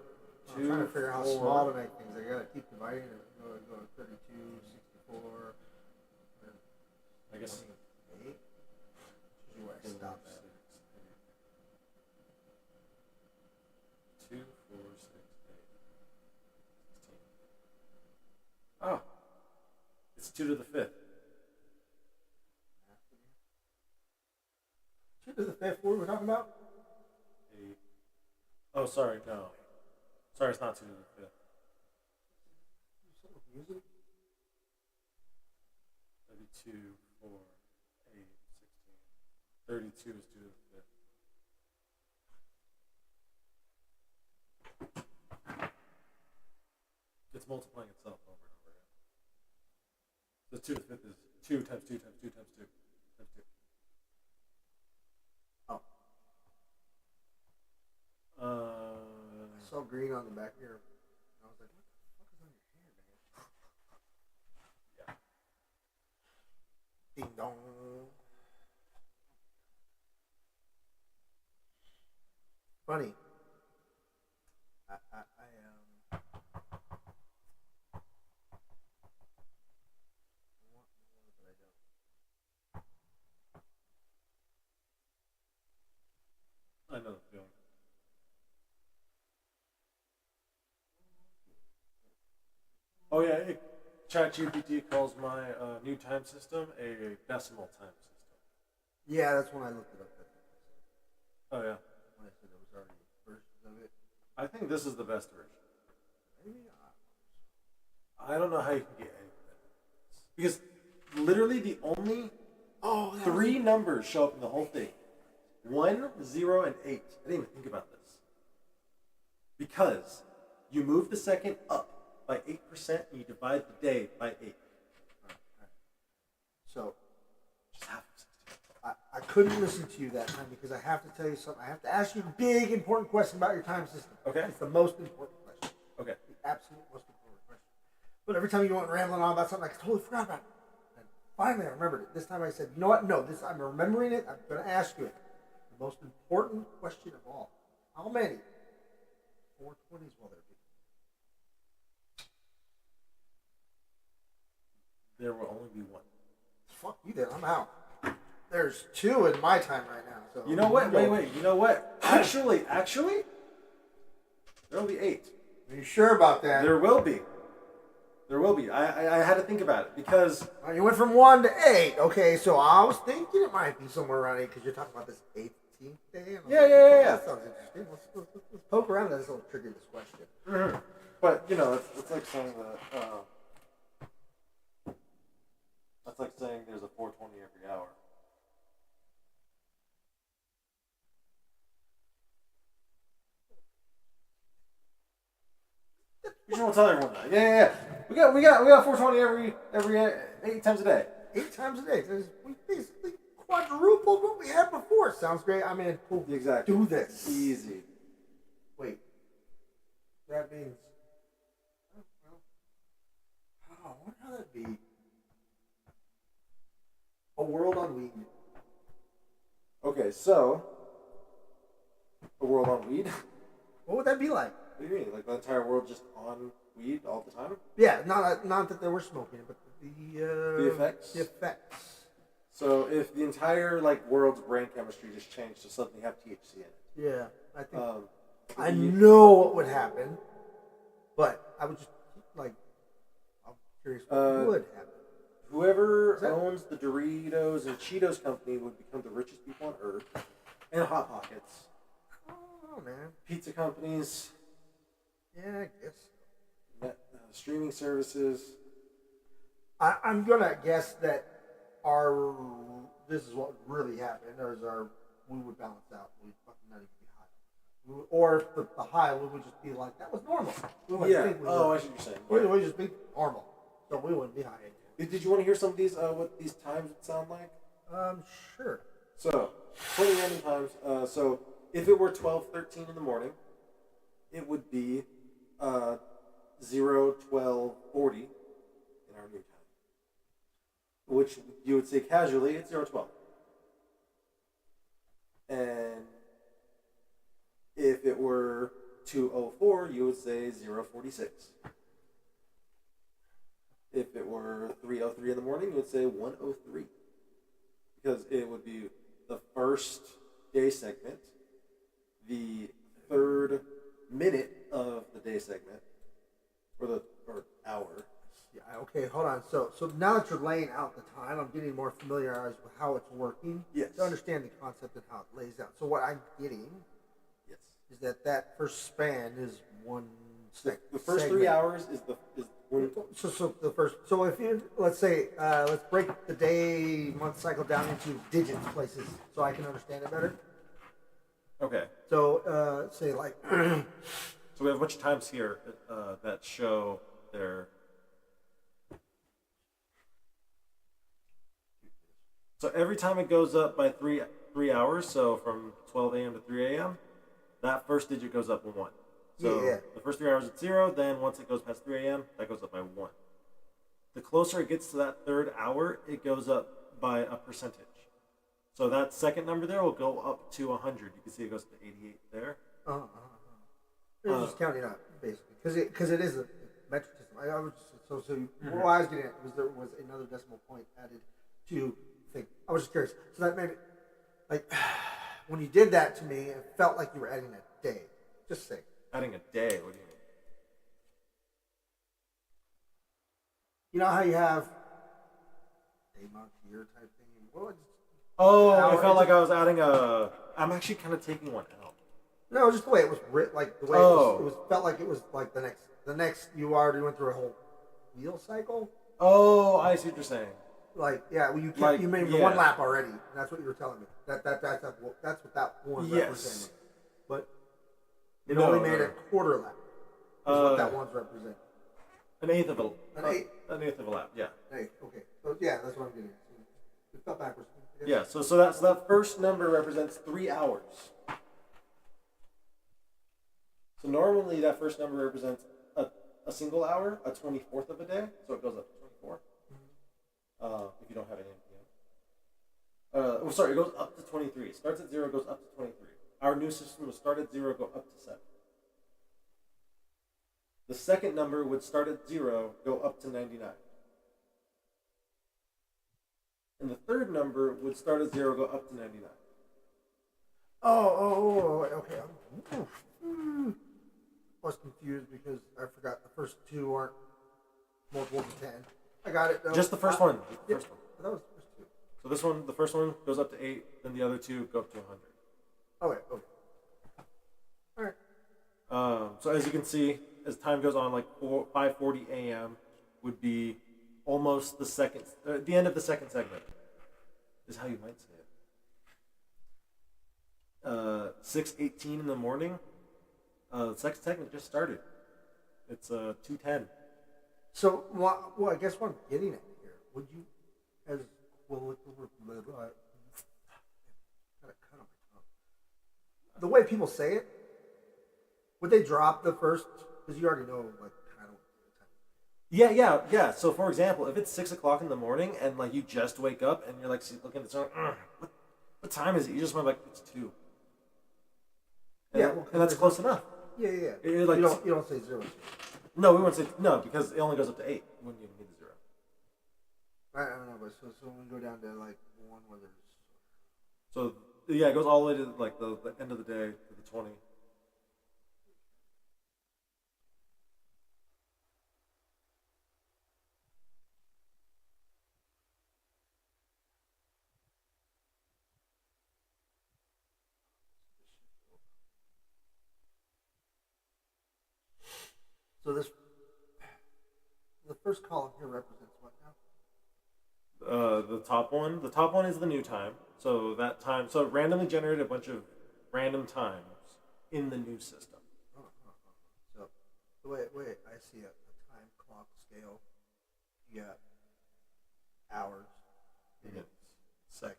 A: I'm trying to figure out how small to make things. I gotta keep dividing it. Go 32, 64.
B: I guess.
A: 8. Which is where I stop at.
B: 2, 4, 6, 8, 16. Oh, it's 2 to the 5th.
A: 2 to the 5th. What were we talking about?
B: 8. Oh, sorry, no. Sorry, it's not 2 to the 5th.
A: Music?
B: 32, 4, 8, 16. 32 is 2 to the 5th. It's multiplying itself over and over again. So 2 to the 5th is 2 times 2 times 2 times 2 times 2.
A: Oh. I saw green on the back here. I was like, what the fuck is on your hair, man? Yeah. Ding dong. Funny.
B: I know the feeling. Oh yeah, ChatGPT calls my new time system a decimal time system.
A: Yeah, that's when I looked it up.
B: Oh yeah.
A: When I said there was already versions of it.
B: I think this is the best version.
A: Maybe
B: I don't know how you can get any better. Because literally the only 3 numbers show up in the whole thing. 1, 0, and 8. I didn't even think about this. Because you move the second up by 8% and you divide the day by 8.
A: Right. So,
B: just half of 16.
A: I couldn't listen to you that time because I have to tell you something. I have to ask you a big, important question about your time system.
B: Okay.
A: It's the most important question.
B: Okay.
A: The absolute most important question. But every time you went rambling on about something, I totally forgot about it. And finally, I remembered it. This time I said, you know what? No, I'm remembering it. I'm going to ask you it. The most important question of all. How many 420s will there be?
B: There will only be 1.
A: Fuck you then. I'm out. There's 2 in my time right now. So
B: you know what? Wait. You know what? Actually, there will be 8.
A: Are you sure about that?
B: There will be. I had to think about it because
A: you went from 1 to 8. Okay, so I was thinking it might be somewhere around 8 because you're talking about this 18th day.
B: Yeah.
A: That sounds interesting. Let's poke around that. This will trigger this question.
B: Mm-hmm. But you know, it's like saying that. That's like saying there's a 420 every hour. You should tell everyone that. Yeah. We got 420 every 8 times a day.
A: 8 times a day. We basically quadrupled what we had before. Sounds great. I'm in.
B: Exactly.
A: Do this.
B: Easy.
A: Wait. That means. I wonder how that'd be. A world on weed.
B: Okay, so a world on weed.
A: What would that be like?
B: What do you mean? Like the entire world just on weed all the time?
A: Yeah, not that they were smoking it, but the
B: effects.
A: The effects.
B: So if the entire world's brain chemistry just changed to suddenly have THC in it.
A: Yeah, I think. I know what would happen, but I would just I'm curious what would happen.
B: Whoever owns the Doritos and Cheetos company would become the richest people on Earth, and Hot Pockets.
A: Oh man.
B: Pizza companies.
A: Yeah, I guess.
B: Streaming services.
A: I'm gonna guess that this is what would really happen. We would balance out. We'd fucking not even be high. Or if the high, we would just be like, that was normal.
B: I see what you're saying.
A: We would just be normal. So we wouldn't be high.
B: Did you want to hear some of these, what these times would sound like?
A: Sure.
B: So, 20 random times. So, if it were 12:13 in the morning, it would be 0, 12, 40 in our new time. Which you would say casually, it's 0, 12. And if it were 2:04, you would say 0:46. If it were 3:03 in the morning, you would say 1:03. Because it would be the first day segment, the third minute of the day segment, or hour.
A: Yeah, okay, hold on. So now that you're laying out the time, I'm getting more familiarized with how it's working.
B: Yes.
A: To understand the concept and how it lays out. So what I'm getting
B: Yes.
A: is that first span is one
B: The first 3 hours is when.
A: So the first. So if you let's say let's break the day month cycle down into digits places so I can understand it better.
B: Okay.
A: So say like.
C: So we have a bunch of times here that show their. So every time it goes up by three hours, so from 12 a.m. to 3 a.m., that first digit goes up 1. So
A: Yeah.
C: the first 3 hours it's 0, then once it goes past 3 a.m., that goes up by 1. The closer it gets to that third hour, it goes up by a percentage. So that second number there will go up to 100. You can see it goes to 88 there.
A: It was just counting up basically because it is a metric system. I was just, what I was getting at was there was another decimal point added to the thing. I was just curious. So that made it like when you did that to me, it felt like you were adding a day. Just say.
C: Adding a day, what do you mean?
A: You know how you have day, month, year type thing?
C: Oh, it felt like I was adding a. I'm actually kind of taking one out.
A: No, just the way it was written, like the way it was felt like it was like the next. You already went through a whole wheel cycle.
C: Oh, I see what you're saying.
A: Like you kept,
C: Like,
A: you made one lap already. And that's what you were telling me. That's what that one represented. But it only made a quarter lap. Is what that one's representing.
C: An eighth of a
A: An eighth
C: of a lap. Yeah.
A: Okay. So yeah, that's what I'm getting. It felt backwards.
C: Yeah. So that first number represents 3 hours. So normally that first number represents a single hour, a 24th of a day. So it goes up to 24. If you don't have any. It goes up to 23. It starts at 0, goes up to 23. Our new system will start at 0, go up to 7. The second number would start at 0, go up to 99. And the third number would start at 0, go up to 99.
A: Okay. I was confused because I forgot the first two aren't multiples of 10. I got it though.
C: Just the first one. The first one.
A: That was the first two.
C: So this one, the first one goes up to 8, then the other two go up to 100.
A: Okay. Alright.
C: So as you can see, as time goes on, like 5:40 a.m. would be almost the end of the second segment, is how you might say it. 6:18 in the morning, the second segment just started. It's 2:10.
A: So, well, I guess what I'm getting at here, would you, as the way people say it, would they drop the first? Because you already know, like, kind of.
C: Yeah. So for example, if it's 6 o'clock in the morning and like you just wake up and you're like looking at the sun, what time is it? You just went like it's 2. And, and that's close enough.
A: Yeah.
C: Like,
A: you don't say 0.
C: No, we won't say no because it only goes up to 8 when you need the 0.
A: I don't know, but so when we go down to like one where there's.
C: So yeah, it goes all the way to like the end of the day to the 20.
A: So the first column here represents what now?
C: The top one is the new time. So that time, so it randomly generated a bunch of random times in the new system.
A: So wait, I see a time clock scale. You got hours, minutes, seconds,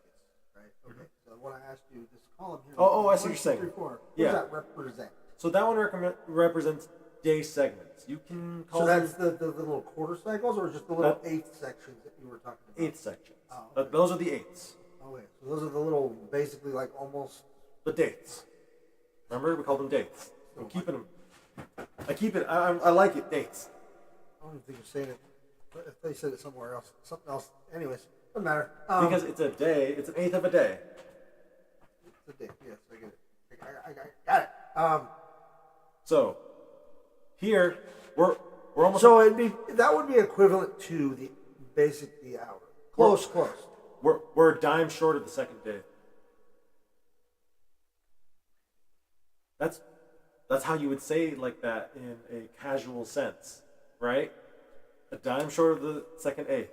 A: right? Okay. Mm-hmm. So what I asked you, this column here.
C: I see what you're saying.
A: 3, 4. What
C: Yeah.
A: does that represent?
C: So that one represents day segments. You can call
A: So
C: them
A: that's the little quarter cycles, or just the little eighth sections that you were talking about?
C: eighth sections.
A: Oh, okay.
C: Those are the eighths.
A: Oh, wait. So those are the little, basically like almost...
C: The dates. Remember? We call them dates. I'm keeping them. I keep it. I like it. Dates.
A: I don't even think you're saying it. But if they said it somewhere else, something else. Anyways, doesn't matter.
C: Because it's a day. It's an eighth of a day.
A: It's a day. Yes, I get it. I got it.
C: So here we're almost.
A: So that would be equivalent to the hour. Close.
C: We're a dime short of the second day. That's how you would say like that in a casual sense, right? A dime short of the second day.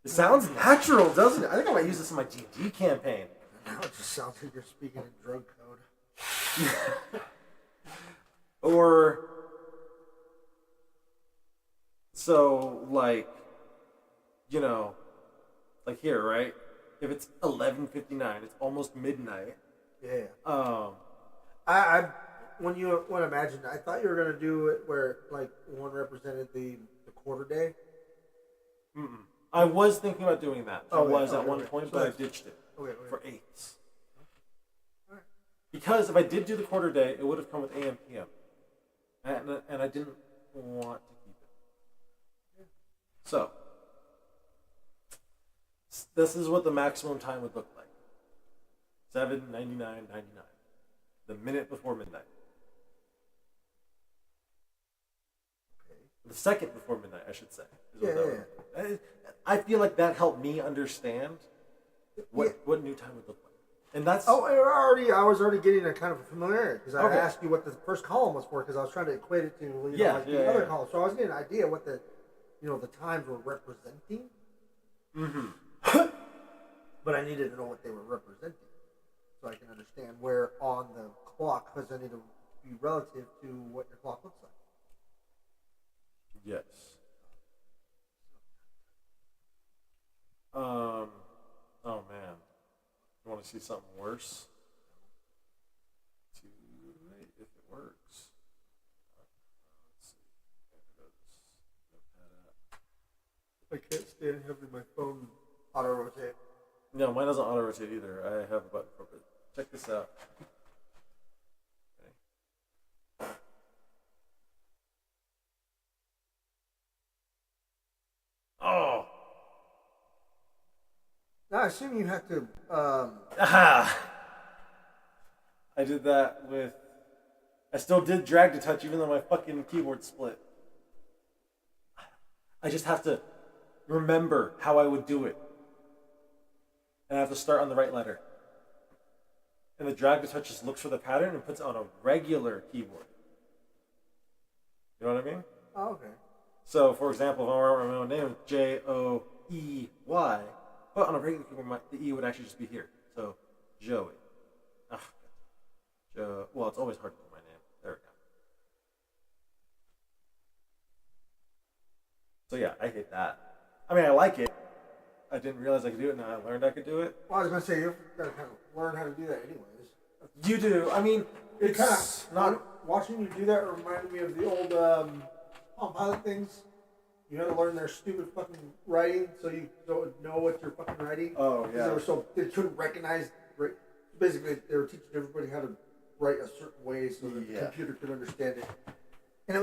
C: It sounds natural, doesn't it? I think I might use this in my D&D campaign.
A: Now it just sounds like you're speaking in drug code.
C: Or so like, you know, like here, right? If it's 11:59, it's almost midnight.
A: Yeah. I when imagined, I thought you were gonna do it where like one represented the quarter day.
C: Mm-mm. I was thinking about doing that. I was at one
A: okay.
C: point,
A: So
C: but I ditched it
A: okay.
C: for eighths. Because if I did do the quarter day, it would have come with AM PM, and I didn't want to keep it. So this is what the maximum time would look like: 7:99.99, the minute before midnight. The second before midnight, I should say. I feel like that helped me understand what new time would look like, and that's.
A: Oh, I was already getting a kind of a familiarity because I asked you what the first column was for because I was trying to equate it to the other column. So I was getting an idea what the times were representing.
C: Mm-hmm.
A: But I needed to know what they were representing so I can understand where on the clock, because I need to be relative to what your clock looks like.
C: Yes. Oh man. You want to see something worse? Too late if it works. Let's see.
A: I can't stand having my phone auto rotate.
C: No, mine doesn't auto rotate either. I have a button for it. Check this out. Okay. Oh.
A: Now I assume you have to.
C: Aha! I did that with. I still did drag to touch even though my fucking keyboard split. I just have to remember how I would do it. And I have to start on the right letter. And the drag to touch just looks for the pattern and puts it on a regular keyboard. You know what I mean?
A: Oh, okay.
C: So, for example, if I were to write my own name, Joey, but on a regular keyboard, the E would actually just be here. So, Joey. Well, it's always hard to do my name. There we go. So yeah, I hate that. I mean, I like it. I didn't realize I could do it, now I learned I could do it.
A: Well, I was going to say, you've got to kind of learn how to do that anyways.
C: You do. I mean,
A: It's kind of not... Watching you do that reminded me of the old Palm Pilot things. You had to learn their stupid fucking writing so you don't know what you're fucking writing.
C: Oh, yeah.
A: They couldn't recognize... Basically, they were teaching everybody how to write a certain way so that the computer could understand it. And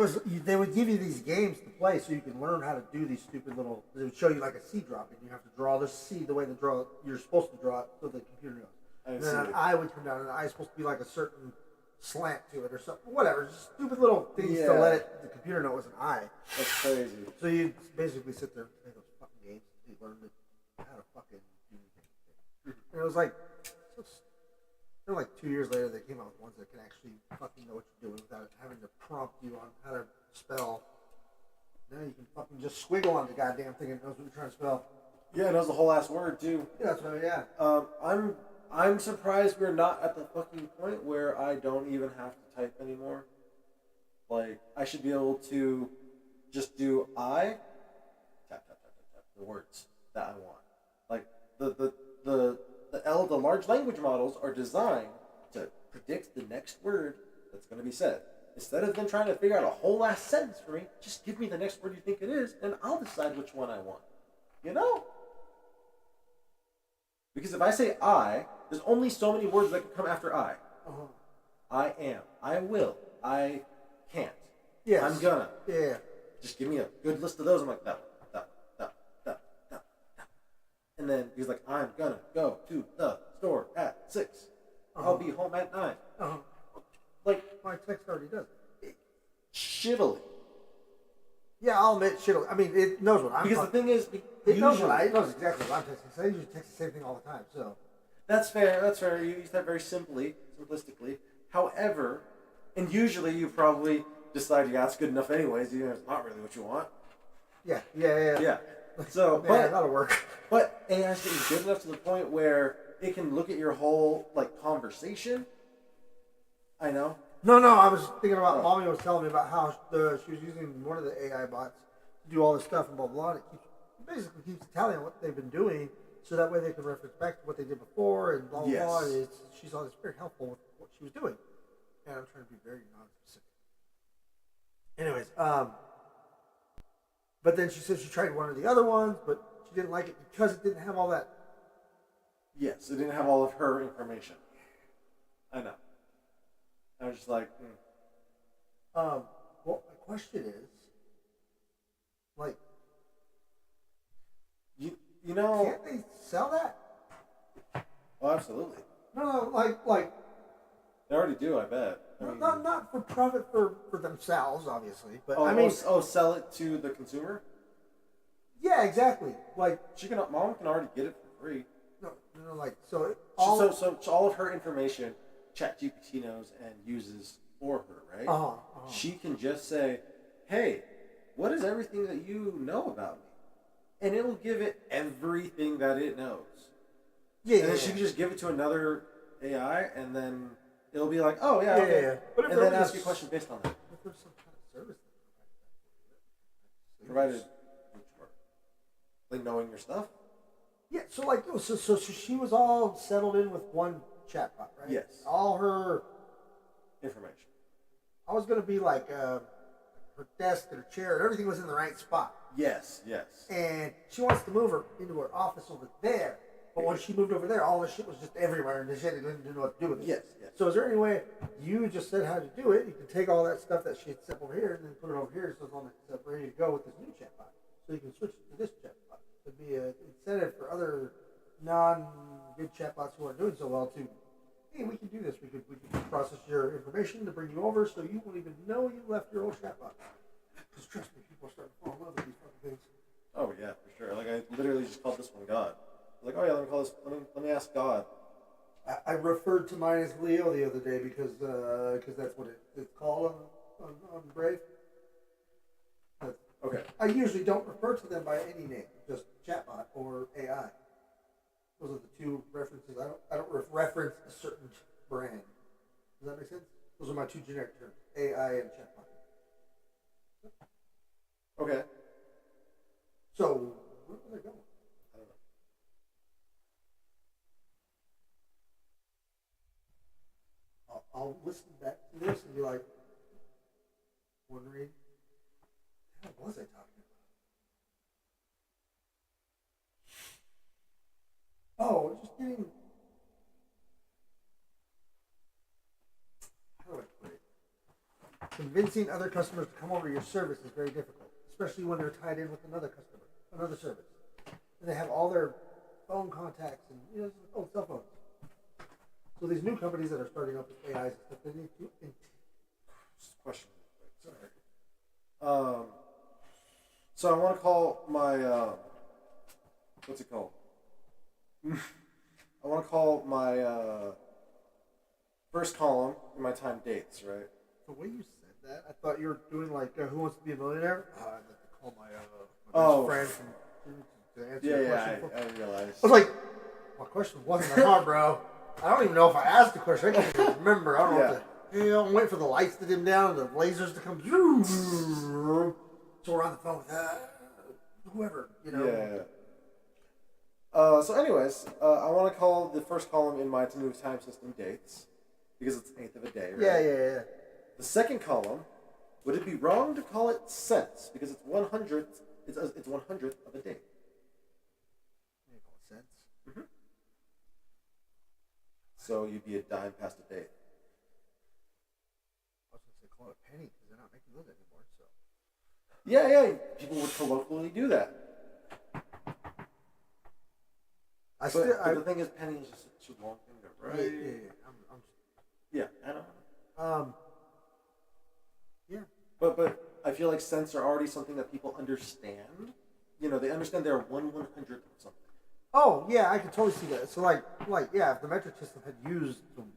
A: they would give you these games to play so you can learn how to do these stupid little... They would show you like a C drop, and you have to draw the C the way you're supposed to draw it so the computer knows. And then an I would come down, and the I is supposed to be like a certain slant to it or something. Whatever, just stupid little things to let the computer know it was an I.
C: That's crazy.
A: So you basically sit there and play those fucking games. You learn how to fucking do things. And it was like... Then like 2 years later, they came out with ones that can actually fucking know what you're doing without having to prompt you on how to spell. Now you can fucking just squiggle on the goddamn thing and it knows what you're trying to spell.
C: Yeah, it knows the whole ass word too.
A: Yeah, that's what I mean,
C: I'm surprised we're not at the fucking point where I don't even have to type anymore. Like, I should be able to just do tap, the words that I want. Like, the large language models are designed to predict the next word that's going to be said. Instead of them trying to figure out a whole ass sentence for me, just give me the next word you think it is, and I'll decide which one I want. You know? Because if I say I, there's only so many words that can come after I.
A: Uh-huh.
C: I am. I will. I can't.
A: Yes.
C: I'm gonna.
A: Yeah.
C: Just give me a good list of those. I'm like, that. And then he's like, I'm gonna go to the store at 6. I'll be home at 9. Like,
A: my text already does it.
C: Shittily.
A: Yeah, I'll admit shittily. I mean, it knows what I'm
C: Because the thing is,
A: it knows exactly what I'm texting. So I usually text the same thing all the time. So
C: that's fair. That's fair. You use that very simplistically. However, and usually you probably decide, yeah, it's good enough anyways. You know, it's not really what you want.
A: Yeah.
C: So,
A: yeah, that'll work.
C: But AI is getting good enough to the point where it can look at your whole like conversation. I know.
A: No, I was thinking about Mommy was telling me about how she was using one of the AI bots to do all this stuff and blah blah. And it basically keeps telling what they've been doing, so that way they can reference back to what they did before and blah blah blah. She's always very helpful with what she was doing, and I'm trying to be very non-specific. Anyways, but then she said she tried one of the other ones, but she didn't like it because it didn't have all that.
C: Yes, it didn't have all of her information. I know. I was just like,
A: Well, my question is, like,
C: you know,
A: can't they sell that?
C: Oh, absolutely.
A: No, like.
C: They already do, I bet.
A: Not for profit for themselves, obviously, but
C: sell it to the consumer.
A: Yeah, exactly. Like
C: Mom can already get it for free.
A: No, like so.
C: So all of her information, ChatGPT knows and uses for her, right? She can just say, "Hey, what is everything that you know about me?" And it will give it everything that it knows.
A: Yeah,
C: and then she can just give it to another AI, and then it'll be like, "Oh yeah, okay."
A: Yeah. But
C: and then ask you a question based on that.
A: If there's some kind of service
C: Provided, like knowing your stuff.
A: Yeah, so she was all settled in with one chatbot, right?
C: Yes.
A: All her
C: information.
A: I was gonna be like her desk and her chair and everything was in the right spot.
C: Yes.
A: And she wants to move her into her office over there. But when she moved over there, all this shit was just everywhere, and she didn't know what to do with it.
C: Yes.
A: So is there any way you just said how to do it? You can take all that stuff that she had set over here and then put it over here, so it's ready to go with this new chatbot. So you can switch to this chatbot. It'd be an incentive for other non-good chatbots who aren't doing so well to, hey, we can do this. We could process your information to bring you over, so you won't even know you left your old chatbot. Because trust me, people are starting to fall in love with these fucking things.
C: Oh yeah, for sure. Like I literally just called this one God. I was like, oh yeah, let me call this. Let me ask God.
A: I referred to mine as Leo the other day because that's what it's called on Brave.
C: Okay.
A: I usually don't refer to them by any name, just chatbot or AI. Those are the two references. I don't reference a certain brand. Does that make sense? Those are my two generic terms: AI and chatbot.
C: Okay.
A: So where was I going?
C: I don't know.
A: I'll listen back to this and be like, wondering, what was I talking about? Oh, just getting. How do I put it? Convincing other customers to come over to your service is very difficult, especially when they're tied in with another service. And they have all their phone contacts and cell phones. So these new companies that are starting up with AIs and stuff, they need to.
C: Question. Sorry. So I want to call my what's it called? I want to call my first column in my time dates, right?
A: The way you said that, I thought you were doing like Who Wants to Be a Millionaire? I'd like to call my best friend to answer your question.
C: I realized.
A: I was like, my question wasn't that hard, bro. I don't even know if I asked the question. I can't even remember. I don't know if I'm waiting for the lights to dim down and the lasers to come. So we're on the phone with whoever,
C: Yeah. So anyways, I want to call the first column in my new time system dates. because it's an eighth of a day, right?
A: Yeah.
C: The second column, would it be wrong to call it cents because it's 100th? It's 100th of a day.
A: You call it cents.
C: Mm-hmm. So you'd be a dime past a day.
A: I was going to say call it a penny because they're not making those anymore. So.
C: Yeah. People would colloquially do that. But the thing is, penny is just such a long thing to write.
A: Yeah.
C: Yeah, I know.
A: Yeah.
C: But I feel like cents are already something that people understand. You know, they understand they're 1/100th of something.
A: Oh yeah, I can totally see that. So like yeah, if the metric system had used some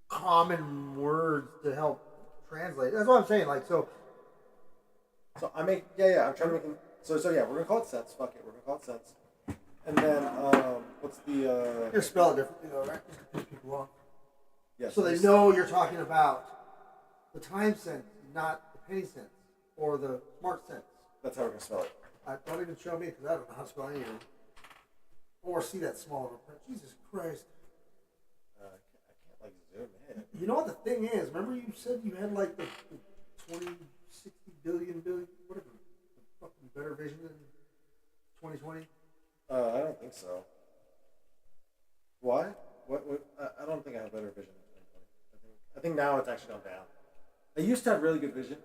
A: common words to help translate, that's what I'm saying. Like so.
C: So I'm trying to make it. So yeah, we're gonna call it cents. Fuck it, we're gonna call it cents. And then what's the?
A: You spell it differently though, right? Just to piss people off.
C: Yeah.
A: So they know you're talking about the time cents, not the penny cents or the smart cents.
C: That's how we're gonna spell it.
A: Don't even show me because I don't know how to spell any of them. Or see that small of a print. Jesus Christ.
C: I can't like zoom in.
A: You know what the thing is? Remember you said you had like the 20, 60 billion, whatever, the fucking better vision in 2020?
C: I don't think so. Why? What? I don't think I have better vision in 2020. I think now it's actually gone down. I used to have really good vision.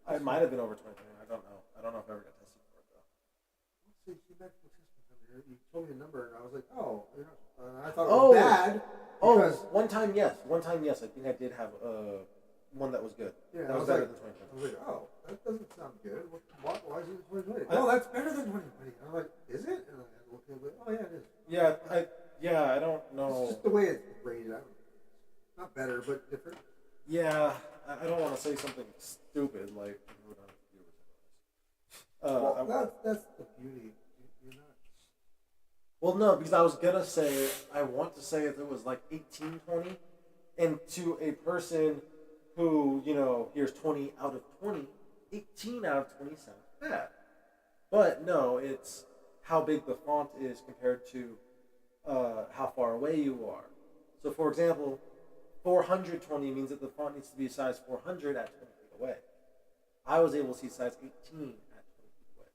C: I might have been over 2020. I don't know. I don't know if I ever got tested for it though.
A: See, you told me a number, and I was like, oh, I thought it was bad.
C: Because one time, yes. I think I did have one that was good.
A: Yeah,
C: that was better than 2020.
A: I was like, oh, that doesn't sound good. Why is it 2020? No, that's better than 2020. I'm like, is it? And I looked at it, oh yeah, it is.
C: Yeah, I don't know.
A: It's just the way it's rated. I don't know. Not better, but different.
C: Yeah, I don't want to say something stupid like we're not viewers.
A: That's the beauty. You're not.
C: Well, no, because I was gonna say I want to say if it was like 1820, and to a person who hears 20 out of 20, 18 out of 20 sounds bad. But no, it's how big the font is compared to how far away you are. So, for example, 420 means that the font needs to be size 400 at 20 feet away. I was able to see size 18 at 20 feet away,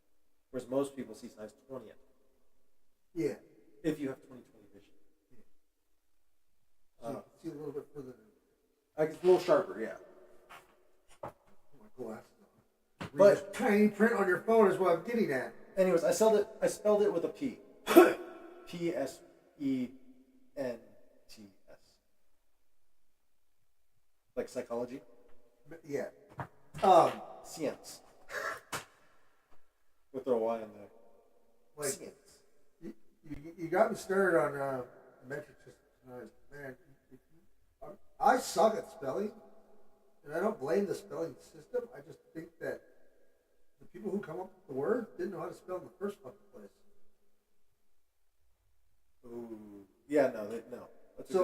C: whereas most people see size 20 at 20.
A: Yeah.
C: If you have 20/20 vision.
A: So you can see a little bit further.
C: It's a little sharper, yeah.
A: Put my glasses on.
C: But
A: tiny print on your phone is what I'm getting at.
C: Anyways, I spelled it with a P. P-S-E-N-T-S. Like psychology?
A: Yeah.
C: Science. We'll throw a Y in there.
A: Like,
C: Science.
A: You got me started on metric systems tonight. Man, I suck at spelling, and I don't blame the spelling system. I just think that the people who come up with the word didn't know how to spell in the first fucking place.
C: Ooh. Yeah, no.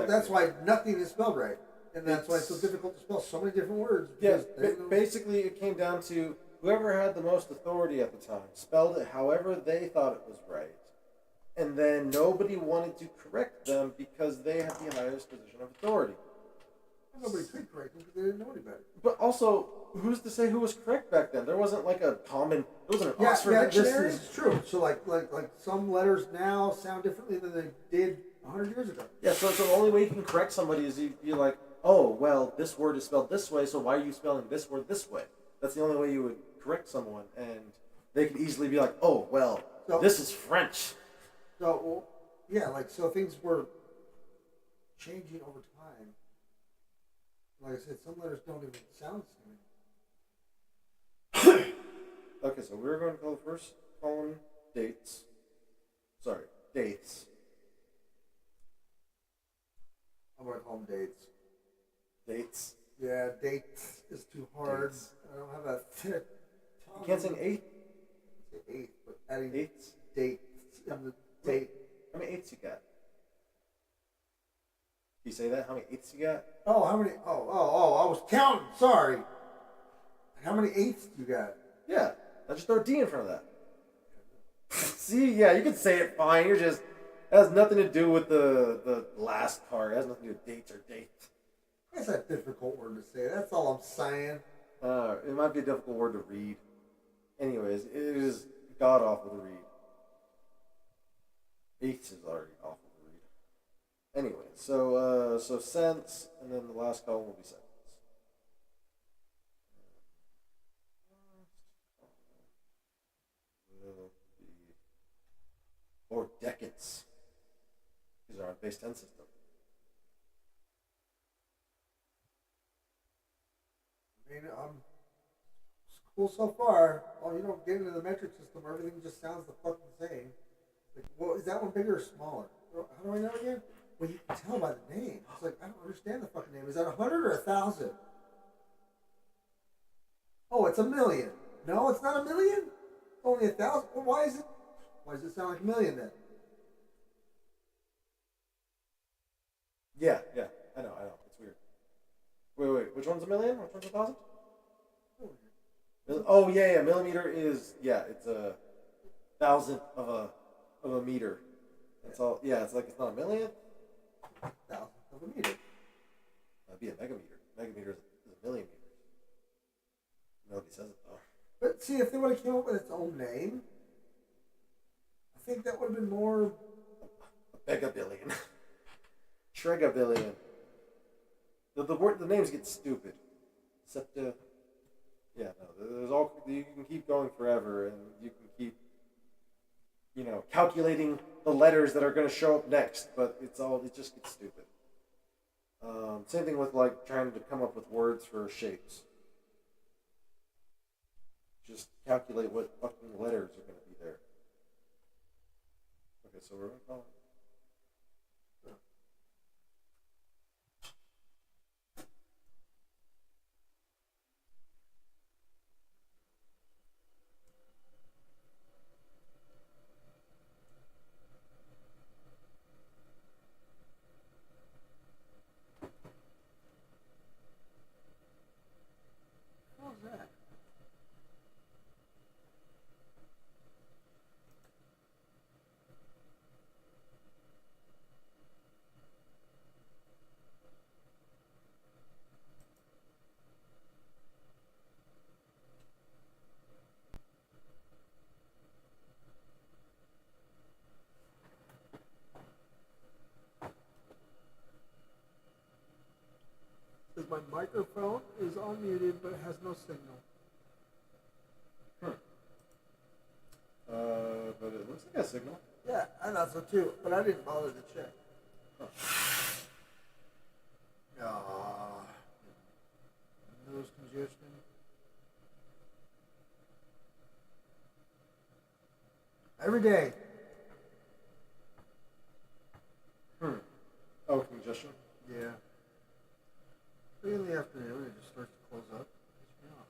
A: That's why nothing is spelled right. And that's why it's so difficult to spell so many different words.
C: Yeah, basically it came down to whoever had the most authority at the time spelled it however they thought it was right. And then nobody wanted to correct them because they had the highest position of authority.
A: Nobody could correct them because they didn't know any better.
C: But also, who's to say who was correct back then? There wasn't like a common. It wasn't an Oxford dictionary.
A: This is true. So like some letters now sound differently than they did 100 years ago.
C: Yeah. So the only way you can correct somebody is you're like, oh well, this word is spelled this way, so why are you spelling this word this way? That's the only way you would correct someone, and they could easily be like, oh well, this is French.
A: So so things were changing over time. Like I said, some letters don't even sound the same.
C: Okay, so we're going to call the first column dates. Sorry, dates.
A: I'm going to call them dates.
C: Dates?
A: Yeah, dates is too hard.
C: Dates.
A: I don't have that.
C: You can't say eighth?
A: Say eighth, but adding
C: eighths?
A: Dates in the date.
C: How many eighths you got? You say that? How many eighths you got?
A: Oh, how many? Oh, I was counting. Sorry. How many eighths do you got?
C: Yeah, I just throw a D in front of that. See, yeah, you can say it fine. It has nothing to do with the last part. It has nothing to do with dates or dates.
A: That's a difficult word to say. That's all I'm saying.
C: It might be a difficult word to read. Anyways, it is god awful to read. Eighths is already awful to read. Anyway, so cents, and then the last column will be seconds. Will be or decades. These are on base 10 system.
A: I mean, it's cool so far. Well, you don't get into the metric system, everything just sounds the fucking same. Like, well, is that one bigger or smaller? How do I know again? Well, you can tell by the name. It's like, I don't understand the fucking name. Is that 100 or 1,000? Oh, it's a million. No, it's not a million? Only 1,000? Well, why is it? Why does it sound like a million then?
C: Yeah, I know. It's weird. Wait. Which one's a million? Which one's 1,000? Oh yeah. Millimeter is it's a thousandth of a meter. That's all. Yeah, it's like it's not a millionth.
A: Thousandth of a meter.
C: That'd be a megameter. Megameter is a million meters. Nobody says it though.
A: But see, if they would have came up with its own name, I think that would have been more.
C: A begabillion. Tregabillion. The names get stupid. Except there's all you can keep going forever, and you can keep calculating the letters that are going to show up next, but it just gets stupid. Same thing with like trying to come up with words for shapes. Just calculate what fucking letters are going to be there. Okay, so we're going to call it.
A: What was that? Says my microphone is unmuted but it has no signal.
C: But it looks like a signal.
A: Yeah, I thought so too, but I didn't bother to check. Nose congestion. Every day.
C: Oh, congestion.
A: Yeah. But in the afternoon, it just starts to close up. Pisses me off.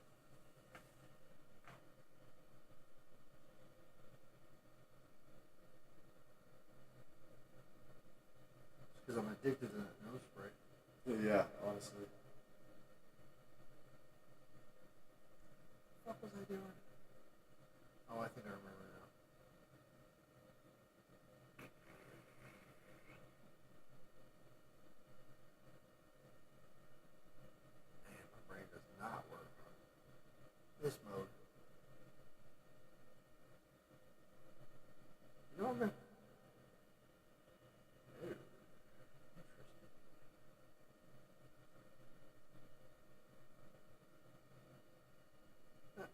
A: It's because I'm addicted to that nose spray.
C: Yeah, honestly.
A: What was I doing? Oh, I think I remember now. Man, my brain does not work on this mode. You know what, man? Ew. Interesting.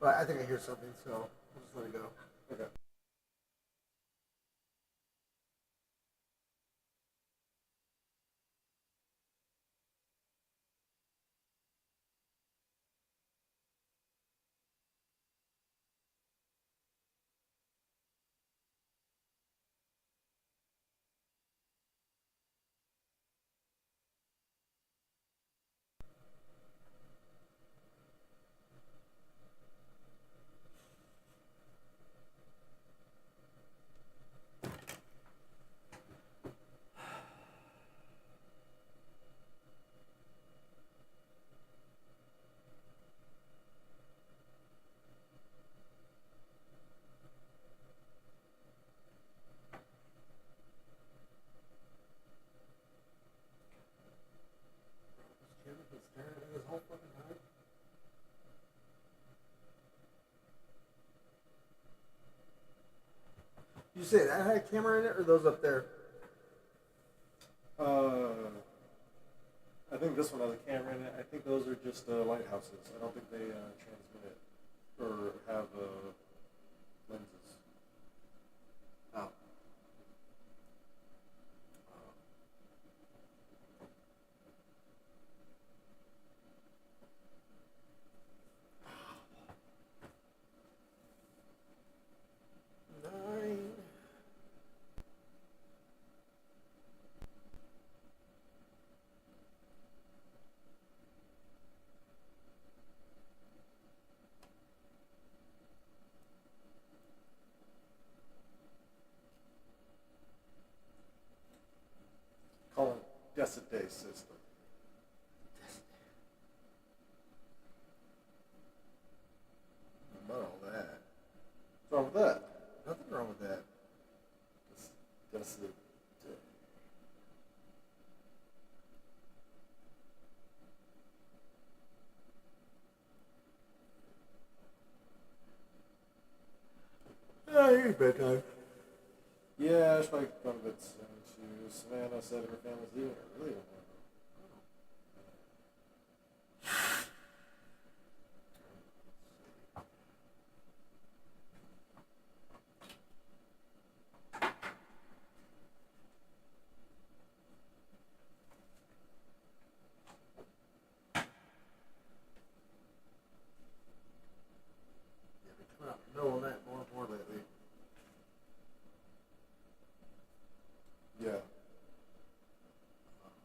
A: But I think I hear something, so we'll just let it go.
C: Okay.
A: You say that had a camera in it, or those up there?
C: I think this one has a camera in it. I think those are just lighthouses. I don't think they transmit it or have lenses.
A: Oh. Nine.
C: Call it Deciday system.
A: What about all that?
C: What's wrong with that?
A: Nothing wrong with that.
C: Deciday.
A: Yeah, it's bedtime.
C: Yeah, I should probably go to bed soon too. Savannah said her family's leaving early tomorrow.